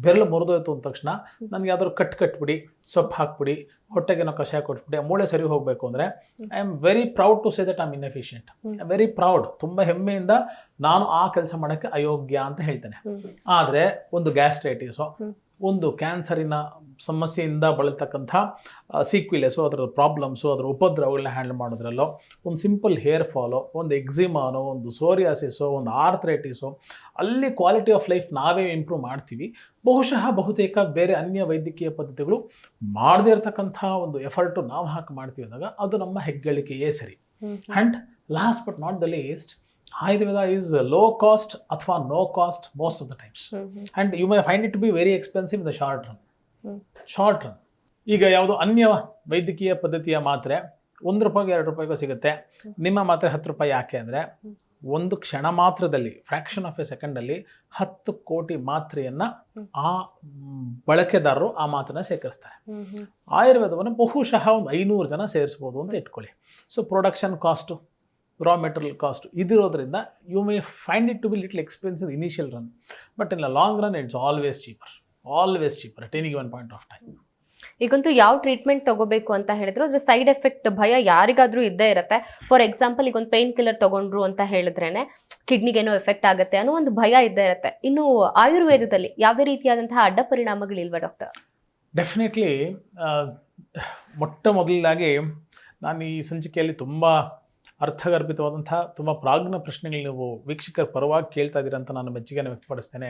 ಬೆರಳು ಮುರಿದೋಯ್ತು ಅಂದ ತಕ್ಷಣ ನನಗೆ ಯಾವ್ದಾದ್ರು ಕಟ್ಬಿಡಿ, ಸೊಪ್ಪು ಹಾಕ್ಬಿಡಿ, ಹೊಟ್ಟೆಗೇನೋ ಕಷಾಯ ಕೊಟ್ಬಿಡಿ, ಮೂಳೆ ಸರಿ ಹೋಗಬೇಕು ಅಂದರೆ I am very proud to say that I am inefficient. I very proud, ತುಂಬ ಹೆಮ್ಮೆಯಿಂದ ನಾನು ಆ ಕೆಲಸ ಮಾಡೋಕ್ಕೆ ಅಯೋಗ್ಯ ಅಂತ ಹೇಳ್ತೇನೆ. ಆದರೆ ಒಂದು ಗ್ಯಾಸ್ಟ್ರೈಟಿಸೋ, ಒಂದು ಕ್ಯಾನ್ಸರಿನ ಸಮಸ್ಯೆಯಿಂದ ಬಳಲ್ತಕ್ಕಂಥ ಸೀಕ್ವಿಲೆಸು, ಅದರ ಪ್ರಾಬ್ಲಮ್ಸು, ಅದರ ಉಪದ್ರವಗಳನ್ನ ಹ್ಯಾಂಡಲ್ ಮಾಡೋದ್ರಲ್ಲೋ, ಒಂದು ಸಿಂಪಲ್ ಹೇರ್ ಫಾಲೋ, ಒಂದು ಎಕ್ಸಿಮಾನೋ, ಒಂದು ಸೋರಿಯಾಸಿಸೋ, ಒಂದು ಆರ್ಥ್ರೈಟಿಸೋ, ಅಲ್ಲಿ ಕ್ವಾಲಿಟಿ ಆಫ್ ಲೈಫ್ ನಾವೇ ಇಂಪ್ರೂವ್ ಮಾಡ್ತೀವಿ. ಬಹುಶಃ ಬಹುತೇಕ ಬೇರೆ ಅನ್ಯ ವೈದ್ಯಕೀಯ ಪದ್ಧತಿಗಳು ಮಾಡದೇ ಇರತಕ್ಕಂಥ ಒಂದು ಎಫರ್ಟು ನಾವು ಹಾಕಿ ಮಾಡ್ತೀವಿ ಅಂದಾಗ ಅದು ನಮ್ಮ ಹೆಗ್ಗಳಿಕೆಯೇ ಸರಿ. And last but not the least, Ayurveda is low cost ಅಥವಾ no cost most of the times. And you may find it to be very expensive in the short run. Short run. ಈಗ ಯಾವುದೋ ಅನ್ಯ ವೈದ್ಯಕೀಯ ಪದ್ಧತಿಯ ಮಾತ್ರೆ ₹1 ₹2 ಸಿಗುತ್ತೆ, ನಿಮ್ಮ ಮಾತ್ರೆ ₹10 ಯಾಕೆ ಅಂದರೆ ಒಂದು ಕ್ಷಣ ಮಾತ್ರದಲ್ಲಿ, ಫ್ರ್ಯಾಕ್ಷನ್ ಆಫ್ ಎ ಸೆಕೆಂಡಲ್ಲಿ 10 ಕೋಟಿ ಮಾತ್ರೆಯನ್ನು ಆ ಬಳಕೆದಾರರು ಆ ಮಾತನ್ನ ಸೇಕರಿಸ್ತಾರೆ. ಆಯುರ್ವೇದವನ್ನು ಬಹುಶಃ ಒಂದು 500 ಜನ ಸೇರಿಸ್ಬೋದು ಅಂತ ಇಟ್ಕೊಳ್ಳಿ. So production cost, raw material cost ಇದಿರೋದ್ರಿಂದ you may find it to be little expensive initial run, but in the long run it's always cheaper at any given point of time. ಈಗಂತೂ ಯಾವ ಟ್ರೀಟ್ಮೆಂಟ್ ತಗೋಬೇಕು ಅಂತ ಹೇಳಿದ್ರು ಅದ್ರ ಸೈಡ್ ಎಫೆಕ್ಟ್ ಭಯ ಯಾರಿಗಾದ್ರೂ ಇದ್ದೇ ಇರುತ್ತೆ. ಫಾರ್ ಎಕ್ಸಾಂಪಲ್, ಈಗ ಒಂದು ಪೇನ್ ಕಿಲ್ಲರ್ ತಗೊಂಡ್ರು ಅಂತ ಹೇಳಿದ್ರೇನೆ ಕಿಡ್ನಿಗೇನೋ ಎಫೆಕ್ಟ್ ಆಗುತ್ತೆ ಅನ್ನೋ ಒಂದು ಭಯ ಇದ್ದೇ ಇರುತ್ತೆ. ಇನ್ನು ಆಯುರ್ವೇದದಲ್ಲಿ ಯಾವುದೇ ರೀತಿಯಾದಂತಹ ಅಡ್ಡ ಪರಿಣಾಮಗಳಿಲ್ವಾ ಡಾಕ್ಟರ್? ಡೆಫಿನೆಟ್ಲಿ. ಮೊಟ್ಟ ಮೊದಲಾಗಿ ನಾನು ಈ ಸಂಚಿಕೆಯಲ್ಲಿ ತುಂಬ ಅರ್ಥಗರ್ಭಿತವಾದಂಥ ತುಂಬ ಪ್ರಾಜ್ಞ ಪ್ರಶ್ನೆಗಳು ನೀವು ವೀಕ್ಷಕರ ಪರವಾಗಿ ಕೇಳ್ತಾ ಇದ್ದೀರ ಅಂತ ನಾನು ಮೆಚ್ಚುಗೆಯನ್ನು ವ್ಯಕ್ತಪಡಿಸ್ತೇನೆ.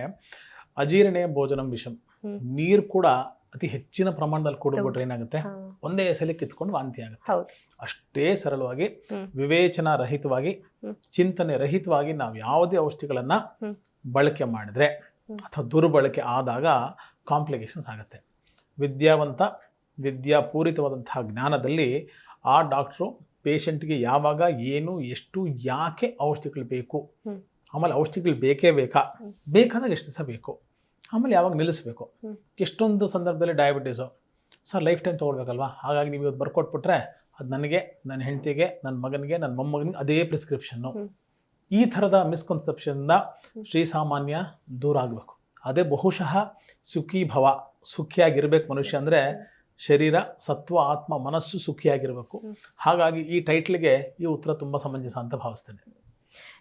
ಅಜೀರ್ಣೇ ಭೋಜನಂ ವಿಷಂ. ನೀರು ಕೂಡ ಅತಿ ಹೆಚ್ಚಿನ ಪ್ರಮಾಣದಲ್ಲಿ ಕುಡಿದ್ಬಿಟ್ರೆ ಏನಾಗುತ್ತೆ, ಒಂದೇ ಸಲ ಕಿತ್ಕೊಂಡು ವಾಂತಿ ಆಗುತ್ತೆ. ಅಷ್ಟೇ ಸರಳವಾಗಿ, ವಿವೇಚನಾ ರಹಿತವಾಗಿ, ಚಿಂತನೆ ರಹಿತವಾಗಿ ನಾವು ಯಾವುದೇ ಔಷಧಿಗಳನ್ನು ಬಳಕೆ ಮಾಡಿದ್ರೆ ಅಥವಾ ದುರ್ಬಳಕೆ ಆದಾಗ ಕಾಂಪ್ಲಿಕೇಶನ್ಸ್ ಆಗುತ್ತೆ. ವಿದ್ಯಾವಂತ, ವಿದ್ಯಾಪೂರಿತವಾದಂತಹ ಜ್ಞಾನದಲ್ಲಿ ಆ ಡಾಕ್ಟ್ರು ಪೇಷಂಟ್ಗೆ ಯಾವಾಗ, ಏನು, ಎಷ್ಟು, ಯಾಕೆ ಔಷಧಿಗಳು ಬೇಕು, ಆಮೇಲೆ ಔಷಧಿಗಳು ಬೇಕೇ ಬೇಕಾದಾಗ ಎಷ್ಟು ದಿವಸ ಬೇಕು, ಆಮೇಲೆ ಯಾವಾಗ ನಿಲ್ಲಿಸ್ಬೇಕು. ಎಷ್ಟೊಂದು ಸಂದರ್ಭದಲ್ಲಿ ಡಯಾಬಿಟೀಸು ಸರ್ ಲೈಫ್ ಟೈಮ್ ತೊಗೊಳ್ಬೇಕಲ್ವಾ, ಹಾಗಾಗಿ ನೀವು ಇವತ್ತು ಬರ್ಕೊಟ್ಬಿಟ್ರೆ ಅದು ನನಗೆ, ನನ್ನ ಹೆಂಡತಿಗೆ, ನನ್ನ ಮಗನಿಗೆ, ನನ್ನ ಮೊಮ್ಮಗನಿಗೆ ಅದೇ ಪ್ರಿಸ್ಕ್ರಿಪ್ಷನ್ನು. ಈ ಥರದ ಮಿಸ್ಕನ್ಸೆಪ್ಷನ್ನಿಂದ ಶ್ರೀಸಾಮಾನ್ಯ ದೂರ ಆಗಬೇಕು. ಅದೇ ಬಹುಶಃ ಸುಖಿ ಭವ, ಸುಖಿಯಾಗಿರ್ಬೇಕು ಮನುಷ್ಯ ಅಂದರೆ ಶರೀರ, ಸತ್ವ, ಆತ್ಮ, ಮನಸ್ಸು ಸುಖಿಯಾಗಿರಬೇಕು. ಹಾಗಾಗಿ ಈ ಟೈಟ್ಲಿಗೆ ಈ ಉತ್ತರ ತುಂಬ ಸಮಂಜಸ ಅಂತ ಭಾವಿಸ್ತೇನೆ.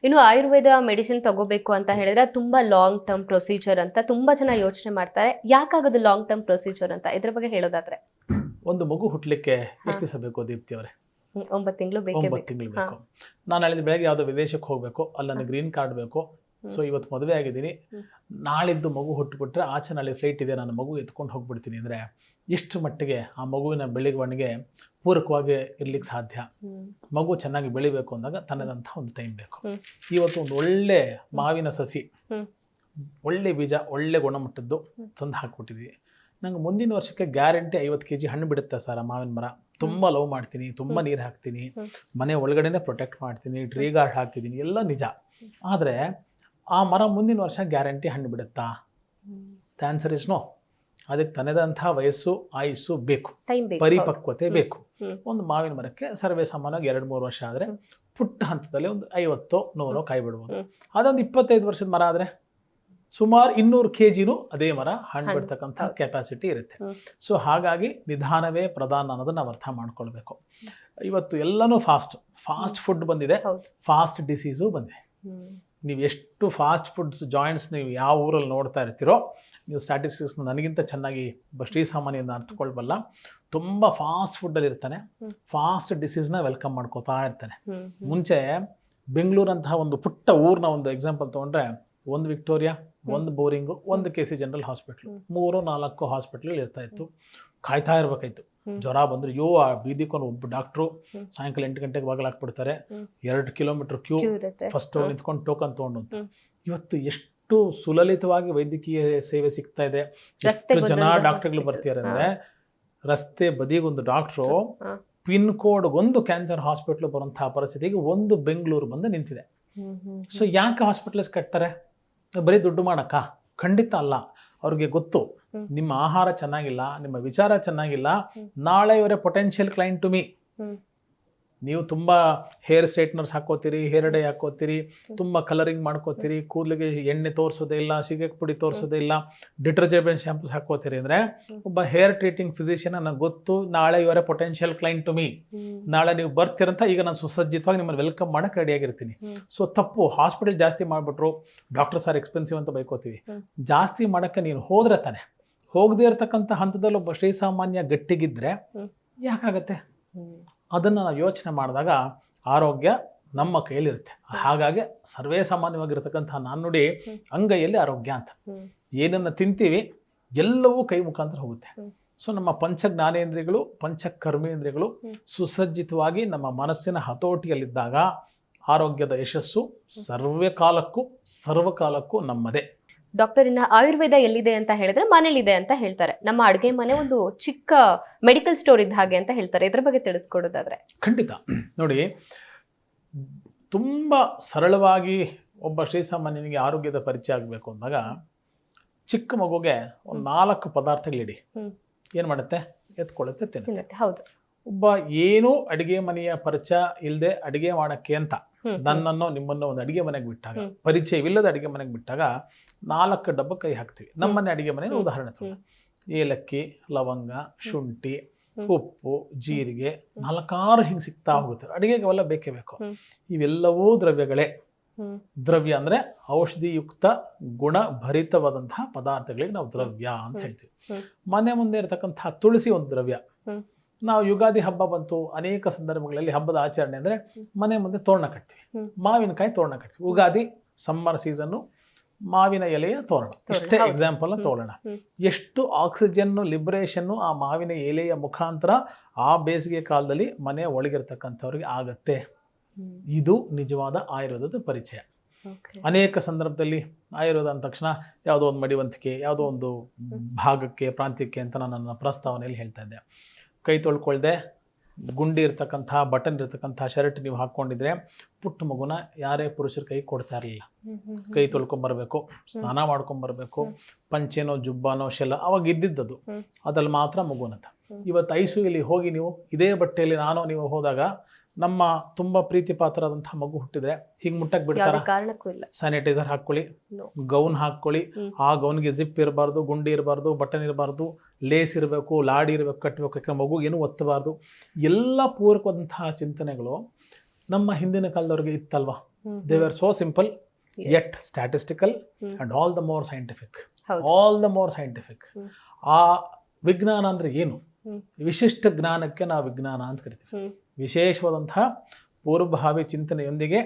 ಇನ್ನು ಆಯುರ್ವೇದ ಮೆಡಿಸಿನ್ ತಗೋಬೇಕು ಅಂತ ಹೇಳಿದ್ರೆ ತುಂಬಾ ಲಾಂಗ್ ಟರ್ಮ್ ಪ್ರೊಸೀಜರ್ ಅಂತ ತುಂಬಾ ಜನ ಯೋಚನೆ ಮಾಡ್ತಾರೆ. ಯಾಕಾಗೋದು ಲಾಂಗ್ ಟರ್ಮ್ ಪ್ರೊಸೀಜರ್ ಅಂತ ಇದ್ರ ಬಗ್ಗೆ ಹೇಳೋದಾದ್ರೆ? ಒಂದು ಮಗು ಹುಟ್ಟಲಿಕ್ಕೆ ಎಷ್ಟು ದಿವಸ ಬೇಕು ದೀಪ್ತಿ ಅವರೇ? 9 ತಿಂಗಳು ಬೇಕೇ 9 ಬೇಕು. ತಿಂಗಳು ಬೇಕು. ನಾನು ಹೇಳಿದ ಬೆಳಗ್ಗೆ ಯಾವುದೋ ವಿದೇಶಕ್ಕೆ ಹೋಗಬೇಕು, ಅಲ್ಲಿ ನನಗೆ ಗ್ರೀನ್ ಕಾರ್ಡ್ ಬೇಕು. ಸೊ ಇವತ್ತು ಮದುವೆ ಆಗಿದ್ದೀನಿ, ನಾಳಿದ್ದು ಮಗು ಹುಟ್ಟುಬಿಟ್ರೆ ಆಚೆ ನಾಳೆ ಫ್ಲೈಟ್ ಇದೆ, ನಾನು ಮಗು ಎತ್ಕೊಂಡು ಹೋಗ್ಬಿಡ್ತೀನಿ ಅಂದರೆ ಎಷ್ಟು ಮಟ್ಟಿಗೆ ಆ ಮಗುವಿನ ಬೆಳವಣಿಗೆ ಪೂರಕವಾಗಿ ಇರ್ಲಿಕ್ಕೆ ಸಾಧ್ಯ? ಮಗು ಚೆನ್ನಾಗಿ ಬೆಳಿಬೇಕು ಅಂದಾಗ ತನ್ನದಂಥ ಒಂದು ಟೈಮ್ ಬೇಕು. ಇವತ್ತು ಒಂದು ಒಳ್ಳೆ ಮಾವಿನ ಸಸಿ, ಒಳ್ಳೆ ಬೀಜ, ಒಳ್ಳೆ ಗುಣಮಟ್ಟದ್ದು ತಂದು ಹಾಕ್ಬಿಟ್ಟಿದ್ವಿ. ನಂಗೆ ಮುಂದಿನ ವರ್ಷಕ್ಕೆ ಗ್ಯಾರಂಟಿ 50 kg ಹಣ್ಣು ಬಿಡುತ್ತೆ ಸರ್ ಆ ಮಾವಿನ ಮರ. ತುಂಬ ಲವ್ ಮಾಡ್ತೀನಿ, ತುಂಬ ನೀರು ಹಾಕ್ತೀನಿ, ಮನೆ ಒಳಗಡೆನೆ ಪ್ರೊಟೆಕ್ಟ್ ಮಾಡ್ತೀನಿ, ಟ್ರೀ ಗಾರ್ಡ್ ಹಾಕಿದ್ದೀನಿ, ಎಲ್ಲ ನಿಜ. ಆದರೆ ಆ ಮರ ಮುಂದಿನ ವರ್ಷ ಗ್ಯಾರಂಟಿ ಹಣ್ಣು ಬಿಡುತ್ತಾ? The answer is no. ಅದಕ್ಕೆ ತನ್ನದಂಥ ವಯಸ್ಸು, ಆಯುಸ್ಸು ಬೇಕು, ಪರಿಪಕ್ವತೆ ಬೇಕು. ಒಂದು ಮಾವಿನ ಮರಕ್ಕೆ ಸರ್ವೇ ಸಾಮಾನ್ಯವಾಗಿ 2-3 ವರ್ಷ ಆದರೆ ಪುಟ್ಟ ಹಂತದಲ್ಲಿ ಒಂದು 50-100 ಕಾಯಿ ಬಿಡ್ಬೋದು. ಅದೊಂದು 25 ವರ್ಷದ ಮರ ಆದರೆ ಸುಮಾರು 200 kgನೂ ಅದೇ ಮರ ಹಣ್ಣು ಬಿಡ್ತಕ್ಕಂಥ ಕೆಪಾಸಿಟಿ ಇರುತ್ತೆ. ಸೊ ಹಾಗಾಗಿ ನಿಧಾನವೇ ಪ್ರಧಾನ ಅನ್ನೋದನ್ನ ನಾವು ಅರ್ಥ ಮಾಡ್ಕೊಳ್ಬೇಕು. ಇವತ್ತು ಎಲ್ಲನೂ ಫಾಸ್ಟ್ ಫುಡ್ ಬಂದಿದೆ, ಫಾಸ್ಟ್ ಡಿಸೀಸು ಬಂದಿದೆ. ನೀವು ಎಷ್ಟು ಫಾಸ್ಟ್ ಫುಡ್ಸ್ ಜಾಯಿಂಟ್ಸ್ ನೀವು ಯಾವ ಊರಲ್ಲಿ ನೋಡ್ತಾ ಇರ್ತೀರೋ, ನೀವು ಸ್ಟ್ಯಾಟಿಸ್ಟಿಕ್ಸ್ ನನಗಿಂತ ಚೆನ್ನಾಗಿ ಶ್ರೀಸಾಮಾನ್ಯದಿಂದ ಅರ್ಥಕೊಳ್ಬಲ್ಲ. ತುಂಬ ಫಾಸ್ಟ್ ಫುಡ್ಡಲ್ಲಿ ಇರ್ತಾನೆ, ಫಾಸ್ಟ್ ಡಿಸೀಸ್ನ ವೆಲ್ಕಮ್ ಮಾಡ್ಕೋತಾ ಇರ್ತಾನೆ. ಮುಂಚೆ ಬೆಂಗಳೂರಂತಹ ಒಂದು ಪುಟ್ಟ ಊರಿನ ಒಂದು ಎಕ್ಸಾಂಪಲ್ ತೊಗೊಂಡ್ರೆ, ಒಂದು ವಿಕ್ಟೋರಿಯಾ, ಒಂದು ಬೋರಿಂಗು, ಒಂದು KC ಜನರಲ್ ಹಾಸ್ಪಿಟ್ಲು, 3-4 ಹಾಸ್ಪಿಟ್ಲ್ಗಳು ಇರ್ತಾ ಇತ್ತು. ಕಾಯ್ತಾ ಇರ್ಬೇಕಾಯ್ತು. ಜ್ವರ ಬಂದ್ರೆ ಆ ಬೀದಿಕೊಂಡು ಒಬ್ಬ ಡಾಕ್ಟ್ರು ಸಾಯಂಕಾಲ 8 ಗಂಟೆಗೆ ಬಾಗಿಲಾಕ್ಬಿಡ್ತಾರೆ. 2 ಕಿಲೋಮೀಟರ್ ಕ್ಯೂ, ಫಸ್ಟ್ ನಿಂತ್ಕೊಂಡು ಟೋಕನ್ ತೊಗೊಂಡು ಅಂತ. ಇವತ್ತು ಎಷ್ಟು ಸುಲಲಿತವಾಗಿ ವೈದ್ಯಕೀಯ ಸೇವೆ ಸಿಗ್ತಾ ಇದೆ, ಎಷ್ಟು ಜನ ಡಾಕ್ಟರ್ಗಳು ಬರ್ತಿದ್ದಾರೆ ಅಂದ್ರೆ, ರಸ್ತೆ ಬದಿಗೊಂದು ಡಾಕ್ಟ್ರು ಪಿನ್ ಕೋಡ್ ಒಂದು ಕ್ಯಾನ್ಸರ್ ಹಾಸ್ಪಿಟ್ಲ್ ಬರುವಂತಹ ಪರಿಸ್ಥಿತಿಗೆ ಒಂದು ಬೆಂಗಳೂರು ಬಂದು ನಿಂತಿದೆ. ಸೊ ಯಾಕೆ ಹಾಸ್ಪಿಟಲ್ಸ್ ಕಟ್ತಾರೆ? ಬರೀ ದುಡ್ಡು ಮಾಡಕ್ಕ? ಖಂಡಿತ ಅಲ್ಲ. ಅವ್ರಿಗೆ ಗೊತ್ತು, ನಿಮ್ಮ ಆಹಾರ ಚೆನ್ನಾಗಿಲ್ಲ, ನಿಮ್ಮ ವಿಚಾರ ಚೆನ್ನಾಗಿಲ್ಲ, ನಾಳೆ ಇವರೇ ಪೊಟೆನ್ಷಿಯಲ್ ಕ್ಲೈಂಟ್ ಟು ಮೀ. ನೀವು ತುಂಬ ಹೇರ್ ಸ್ಟ್ರೈಟ್ನರ್ಸ್ ಹಾಕೋತೀರಿ, ಹೇರ್ ಡೈ ಹಾಕೋತೀರಿ, ತುಂಬ ಕಲರಿಂಗ್ ಮಾಡ್ಕೋತೀರಿ, ಕೂದಲಿಗೆ ಎಣ್ಣೆ ತೋರಿಸೋದೇ ಇಲ್ಲ, ಸೀಗೆಗೆ ಪುಡಿ ತೋರಿಸೋದೇ ಇಲ್ಲ, ಡಿಟರ್ಜೆಂಟ್ ಶಾಂಪೂಸ್ ಹಾಕೋತೀರಿ ಅಂದರೆ ಒಬ್ಬ ಹೇರ್ ಟ್ರೀಟಿಂಗ್ ಫಿಸಿಷಿಯನ್ ನನಗೆ ಗೊತ್ತು, ನಾಳೆ ಇವರೇ ಪೊಟೆನ್ಷಿಯಲ್ ಕ್ಲೈಂಟ್ ಟು ಮೀ. ನಾಳೆ ನೀವು ಬರ್ತೀರಂತ ಈಗ ನಾನು ಸುಸಜ್ಜಿತವಾಗಿ ನಿಮ್ಮನ್ನು ವೆಲ್ಕಮ್ ಮಾಡೋಕ್ಕೆ ರೆಡಿಯಾಗಿರ್ತೀನಿ. ಸೊ ತಪ್ಪು. ಹಾಸ್ಪಿಟಲ್ ಜಾಸ್ತಿ ಮಾಡಿಬಿಟ್ರು, ಡಾಕ್ಟರ್ ಸಾರ್ ಎಕ್ಸ್ಪೆನ್ಸಿವ್ ಅಂತ ಬೈಕೋತೀವಿ. ಜಾಸ್ತಿ ಮಾಡೋಕ್ಕೆ ನೀನು ಹೋದ್ರೆ ತಾನೆ. ಹೋಗದೇ ಇರತಕ್ಕಂಥ ಹಂತದಲ್ಲಿ ಒಬ್ಬ ಶ್ರೀಸಾಮಾನ್ಯ ಗಟ್ಟಿಗಿದ್ರೆ ಯಾಕಾಗತ್ತೆ? ಅದನ್ನು ನಾವು ಯೋಚನೆ ಮಾಡಿದಾಗ ಆರೋಗ್ಯ ನಮ್ಮ ಕೈಯಲ್ಲಿರುತ್ತೆ. ಹಾಗಾಗಿ ಸರ್ವೇ ಸಾಮಾನ್ಯವಾಗಿರ್ತಕ್ಕಂಥ ನಾಣ್ಣುಡಿ ಅಂಗೈಯಲ್ಲಿ ಆರೋಗ್ಯ ಅಂತ. ಏನನ್ನು ತಿಂತೀವಿ ಎಲ್ಲವೂ ಕೈ ಮುಖಾಂತರ ಹೋಗುತ್ತೆ. ಸೊ ನಮ್ಮ ಪಂಚ ಜ್ಞಾನೇಂದ್ರಿಯಗಳು, ಪಂಚ ಕರ್ಮೇಂದ್ರಿಯಗಳು ಸುಸಜ್ಜಿತವಾಗಿ ನಮ್ಮ ಮನಸ್ಸಿನ ಹತೋಟಿಯಲ್ಲಿದ್ದಾಗ ಆರೋಗ್ಯದ ಯಶಸ್ಸು ಸರ್ವಕಾಲಕ್ಕೂ ನಮ್ಮದೇ. ಡಾಕ್ಟರ್, ಇನ್ನ ಆಯುರ್ವೇದ ಎಲ್ಲಿದೆ ಅಂತ ಹೇಳಿದ್ರೆ ಮನೇಲಿದೆ ಅಂತ ಹೇಳ್ತಾರೆ. ನಮ್ಮ ಅಡುಗೆ ಮನೆ ಒಂದು ಚಿಕ್ಕ ಮೆಡಿಕಲ್ ಸ್ಟೋರ್ ಇದ್ದ ಹಾಗೆ ಅಂತ ಹೇಳ್ತಾರೆ. ಇದ್ರ ಬಗ್ಗೆ ತಿಳಿಸ್ಕೊಡೋದಾದ್ರೆ? ಖಂಡಿತ. ನೋಡಿ, ತುಂಬ ಸರಳವಾಗಿ ಒಬ್ಬ ಶ್ರೀಸಾಮಾನ್ಯನಿಗೆ ಆರೋಗ್ಯದ ಪರಿಚಯ ಆಗಬೇಕು ಅಂದಾಗ, ಚಿಕ್ಕ ಮಗುಗೆ ಒಂದು 4 ಪದಾರ್ಥಗಳಿಡಿ. ಏನು ಮಾಡುತ್ತೆ? ಎತ್ಕೊಳ್ಳುತ್ತೆ, ತಿನ್ನುತ್ತೆ. ಹೌದು. ಒಬ್ಬ ಏನೂ ಅಡಿಗೆ ಮನೆಯ ಪರಿಚಯ ಇಲ್ಲದೆ ಅಡಿಗೆ ಮಾಡಕ್ಕೆ ಅಂತ ನನ್ನನ್ನು ನಿಮ್ಮನ್ನು ಒಂದು ಅಡಿಗೆ ಮನೆಗೆ ಬಿಟ್ಟಾಗ, ಪರಿಚಯವಿಲ್ಲದ ಅಡಿಗೆ ಮನೆಗೆ ಬಿಟ್ಟಾಗ 4 ಡಬ್ಬ ಕೈ ಹಾಕ್ತೀವಿ. ನಮ್ಮನೆ ಅಡಿಗೆ ಮನೆ ಉದಾಹರಣೆ ತಗೊಂಡು, ಏಲಕ್ಕಿ, ಲವಂಗ, ಶುಂಠಿ, ಉಪ್ಪು, ಜೀರಿಗೆ, 4-6 ಹಿಂಗೆ ಸಿಗ್ತಾ ಹೋಗುತ್ತೆ. ಅಡಿಗೆಗೆ ಅವೆಲ್ಲ ಬೇಕೇ ಬೇಕು. ಇವೆಲ್ಲವೂ ದ್ರವ್ಯಗಳೇ. ದ್ರವ್ಯ ಅಂದ್ರೆ ಔಷಧಿಯುಕ್ತ ಗುಣ ಭರಿತವಾದಂತಹ ಪದಾರ್ಥಗಳಿಗೆ ನಾವು ದ್ರವ್ಯ ಅಂತ ಹೇಳ್ತೀವಿ. ಮನೆ ಮುಂದೆ ಇರತಕ್ಕಂತಹ ತುಳಸಿ ಒಂದು ದ್ರವ್ಯ. ನಾವು ಯುಗಾದಿ ಹಬ್ಬ ಬಂತು, ಅನೇಕ ಸಂದರ್ಭಗಳಲ್ಲಿ ಹಬ್ಬದ ಆಚರಣೆ ಅಂದ್ರೆ ಮನೆ ಮುಂದೆ ತೋರಣ ಕಟ್ತೀವಿ, ಮಾವಿನಕಾಯಿ ತೋರಣ ಕಟ್ತೀವಿ. ಉಗಾದಿ ಸಮ್ಮರ್ ಸೀಸನ್ನು, ಮಾವಿನ ಎಲೆಯ ತೋರಣ, ಇಷ್ಟೇ ಎಕ್ಸಾಂಪಲ್ ತೋರಣ. ಎಷ್ಟು ಆಕ್ಸಿಜನ್ ಲಿಬರೇಷನ್ ಆ ಮಾವಿನ ಎಲೆಯ ಮುಖಾಂತರ ಆ ಬೇಸಿಗೆ ಕಾಲದಲ್ಲಿ ಮನೆಯ ಒಳಗಿರ್ತಕ್ಕಂಥವ್ರಿಗೆ ಆಗತ್ತೆ. ಇದು ನಿಜವಾದ ಆಯುರ್ವೇದದ ಪರಿಚಯ. ಅನೇಕ ಸಂದರ್ಭದಲ್ಲಿ ಆಯುರ್ವೇದ ಅಂದ ತಕ್ಷಣ ಯಾವುದೋ ಒಂದು ಮಡಿವಂತಿಕೆ, ಯಾವುದೋ ಒಂದು ಭಾಗಕ್ಕೆ, ಪ್ರಾಂತ್ಯಕ್ಕೆ ಅಂತ ನಾನು ನನ್ನ ಪ್ರಸ್ತಾವನೆಯಲ್ಲಿ ಹೇಳ್ತಾ ಇದ್ದೆ. ಕೈ ತೊಳ್ಕೊಳ್ದೆ ಗುಂಡಿ ಇರ್ತಕ್ಕಂಥ ಬಟನ್ ಇರ್ತಕ್ಕಂಥ ಶರ್ಟ್ ನೀವು ಹಾಕ್ಕೊಂಡಿದ್ರೆ ಪುಟ್ಟ ಮಗುನ ಯಾರೇ ಪುರುಷರ ಕೈ ಕೊಡ್ತಾ ಇರಲಿಲ್ಲ. ಕೈ ತೊಳ್ಕೊಂಬರ್ಬೇಕು, ಸ್ನಾನ ಮಾಡ್ಕೊಂಬರ್ಬೇಕು, ಪಂಚೆನೋ ಜುಬ್ಬಾನೋ ಶೆಲ್ಲ ಅವಾಗ ಇದ್ದಿದ್ದದು, ಅದ್ರಲ್ಲಿ ಮಾತ್ರ ಮಗುನಂತ. ಇವತ್ತು ಐಸಿಯುಲಿ ಹೋಗಿ ನೀವು ಇದೇ ಬಟ್ಟೆಯಲ್ಲಿ ನೀವು ಹೋದಾಗ ನಮ್ಮ ತುಂಬಾ ಪ್ರೀತಿ ಪಾತ್ರರಾದಂತಹ ಮಗು ಹುಟ್ಟಿದ್ರೆ ಹಿಂಗ್ ಮುಟ್ಟಕ್ ಬಿಡ್ತಾರ? ಸ್ಯಾನಿಟೈಸರ್ ಹಾಕೊಳ್ಳಿ, ಗೌನ್ ಹಾಕೊಳ್ಳಿ, ಆ ಗೌನ್ಗೆ ಜಿಪ್ ಇರಬಾರ್ದು, ಗುಂಡಿ ಇರಬಾರ್ದು, ಬಟನ್ ಇರಬಾರ್ದು, ಲೇಸ್ ಇರಬೇಕು, ಲಾಡಿ ಇರಬೇಕು, ಕಟ್ಟಬೇಕು, ಯಾಕಂದ್ರೆ ಮಗು ಏನು ಒತ್ತಬಾರ್ದು. ಎಲ್ಲ ಪೂರಕವಾದಂತಹ ಚಿಂತನೆಗಳು ನಮ್ಮ ಹಿಂದಿನ ಕಾಲದವ್ರಿಗೆ ಇತ್ತಲ್ವಾ? They were so simple yet statistical and all the more scientific. ಆ ವಿಜ್ಞಾನ ಅಂದ್ರೆ ಏನು? ವಿಶಿಷ್ಟ ಜ್ಞಾನಕ್ಕೆ ನಾವು ವಿಜ್ಞಾನ ಅಂತ ಕರಿತೀವಿ. ವಿಶೇಷವಾದಂತಹ ಪೂರ್ವಭಾವಿ ಚಿಂತನೆಯೊಂದಿಗೆ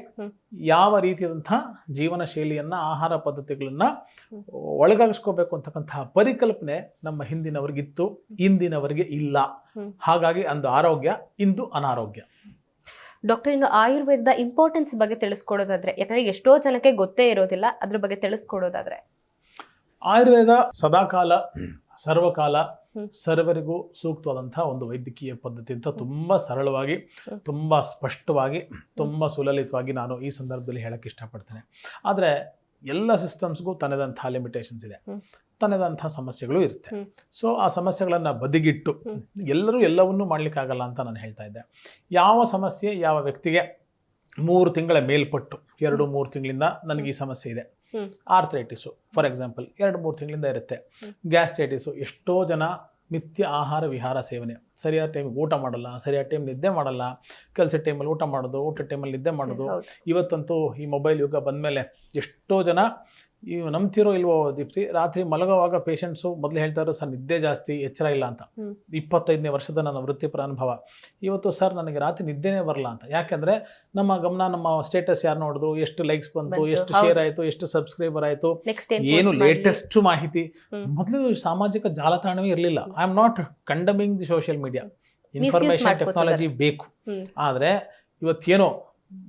ಯಾವ ರೀತಿಯಾದಂತಹ ಜೀವನ ಶೈಲಿಯನ್ನ, ಆಹಾರ ಪದ್ಧತಿಗಳನ್ನ ಒಳಗಾಗಿಸ್ಕೋಬೇಕು ಅಂತಕ್ಕಂತಹ ಪರಿಕಲ್ಪನೆ ನಮ್ಮ ಹಿಂದಿನವರಿಗಿತ್ತು, ಇಂದಿನವರಿಗೆ ಇಲ್ಲ. ಹಾಗಾಗಿ ಅಂದು ಆರೋಗ್ಯ, ಇಂದು ಅನಾರೋಗ್ಯ. ಡಾಕ್ಟರ್, ಇನ್ನು ಆಯುರ್ವೇದದ ಇಂಪಾರ್ಟೆನ್ಸ್ ಬಗ್ಗೆ ತಿಳಿಸ್ಕೊಡೋದಾದ್ರೆ, ಯಾಕಂದ್ರೆ ಎಷ್ಟೋ ಜನಕ್ಕೆ ಗೊತ್ತೇ ಇರೋದಿಲ್ಲ, ಅದ್ರ ಬಗ್ಗೆ ತಿಳಿಸ್ಕೊಡೋದಾದ್ರೆ. ಆಯುರ್ವೇದ ಸದಾಕಾಲ, ಸರ್ವಕಾಲ, ಸರ್ವರಿಗೂ ಸೂಕ್ತವಾದಂತಹ ಒಂದು ವೈದ್ಯಕೀಯ ಪದ್ಧತಿ ಅಂತ ತುಂಬಾ ಸರಳವಾಗಿ, ತುಂಬಾ ಸ್ಪಷ್ಟವಾಗಿ, ತುಂಬಾ ಸುಲಲಿತವಾಗಿ ನಾನು ಈ ಸಂದರ್ಭದಲ್ಲಿ ಹೇಳಕ್ಕೆ ಇಷ್ಟಪಡ್ತೇನೆ. ಆದರೆ ಎಲ್ಲ ಸಿಸ್ಟಮ್ಸ್ಗೂ ತನ್ನದಂತಹ ಲಿಮಿಟೇಷನ್ಸ್ ಇದೆ, ತನ್ನದಂತಹ ಸಮಸ್ಯೆಗಳು ಇರುತ್ತೆ. ಸೊ ಆ ಸಮಸ್ಯೆಗಳನ್ನು ಬದಿಗಿಟ್ಟು ಎಲ್ಲರೂ ಎಲ್ಲವನ್ನೂ ಮಾಡ್ಲಿಕ್ಕಾಗಲ್ಲ ಅಂತ ನಾನು ಹೇಳ್ತಾ ಇದ್ದೆ. ಯಾವ ಸಮಸ್ಯೆ ಯಾವ ವ್ಯಕ್ತಿಗೆ 3 ತಿಂಗಳ ಮೇಲ್ಪಟ್ಟು, 2-3 ತಿಂಗಳಿಂದ ನನಗೆ ಈ ಸಮಸ್ಯೆ ಇದೆ, ಆರ್ಥ್ರೈಟಿಸು ಫಾರ್ ಎಕ್ಸಾಂಪಲ್ 2-3 ತಿಂಗಳಿಂದ ಇರುತ್ತೆ, ಗ್ಯಾಸ್ಟ್ರೈಟಿಸು, ಎಷ್ಟೋ ಜನ ನಿತ್ಯ ಆಹಾರ ವಿಹಾರ ಸೇವನೆ, ಸರಿಯಾದ ಟೈಮಿಗೆ ಊಟ ಮಾಡಲ್ಲ, ಸರಿಯಾದ ಟೈಮ್ ನಿದ್ದೆ ಮಾಡಲ್ಲ, ಕೆಲಸದ ಟೈಮಲ್ಲಿ ಊಟ ಮಾಡೋದು, ಊಟದ ಟೈಮಲ್ಲಿ ನಿದ್ದೆ ಮಾಡೋದು. ಇವತ್ತಂತೂ ಈ ಮೊಬೈಲ್ ಯುಗ ಬಂದಮೇಲೆ ಎಷ್ಟೋ ಜನ, ಇವು ನಂಬ್ತಿರೋ ಇಲ್ವೋ ದೀಪ್ತಿ, ರಾತ್ರಿ ಮಲಗುವಾಗ ಪೇಷಂಟ್ಸು ಮೊದಲು ಹೇಳ್ತಾ ಇದ್ರು, ಸರ್ ನಿದ್ದೆ ಜಾಸ್ತಿ, ಎಚ್ಚರ ಇಲ್ಲ ಅಂತ. 25ನೇ ವರ್ಷದ ನನ್ನ ವೃತ್ತಿಪರ ಅನುಭವ. ಇವತ್ತು ಸರ್ ನನಗೆ ರಾತ್ರಿ ನಿದ್ದೆನೇ ಬರಲ್ಲ ಅಂತ. ಯಾಕೆಂದ್ರೆ ನಮ್ಮ ಗಮನ, ನಮ್ಮ ಸ್ಟೇಟಸ್ ಯಾರು ನೋಡಿದ್ರು, ಎಷ್ಟು ಲೈಕ್ಸ್ ಬಂತು, ಎಷ್ಟು ಶೇರ್ ಆಯಿತು, ಎಷ್ಟು ಸಬ್ಸ್ಕ್ರೈಬರ್ ಆಯಿತು, ಏನು ಲೇಟೆಸ್ಟ್ ಮಾಹಿತಿ. ಮೊದಲು ಸಾಮಾಜಿಕ ಜಾಲತಾಣವೇ ಇರಲಿಲ್ಲ. I am not condemning the social media, information technology ಬೇಕು. ಆದರೆ ಇವತ್ತೇನೋ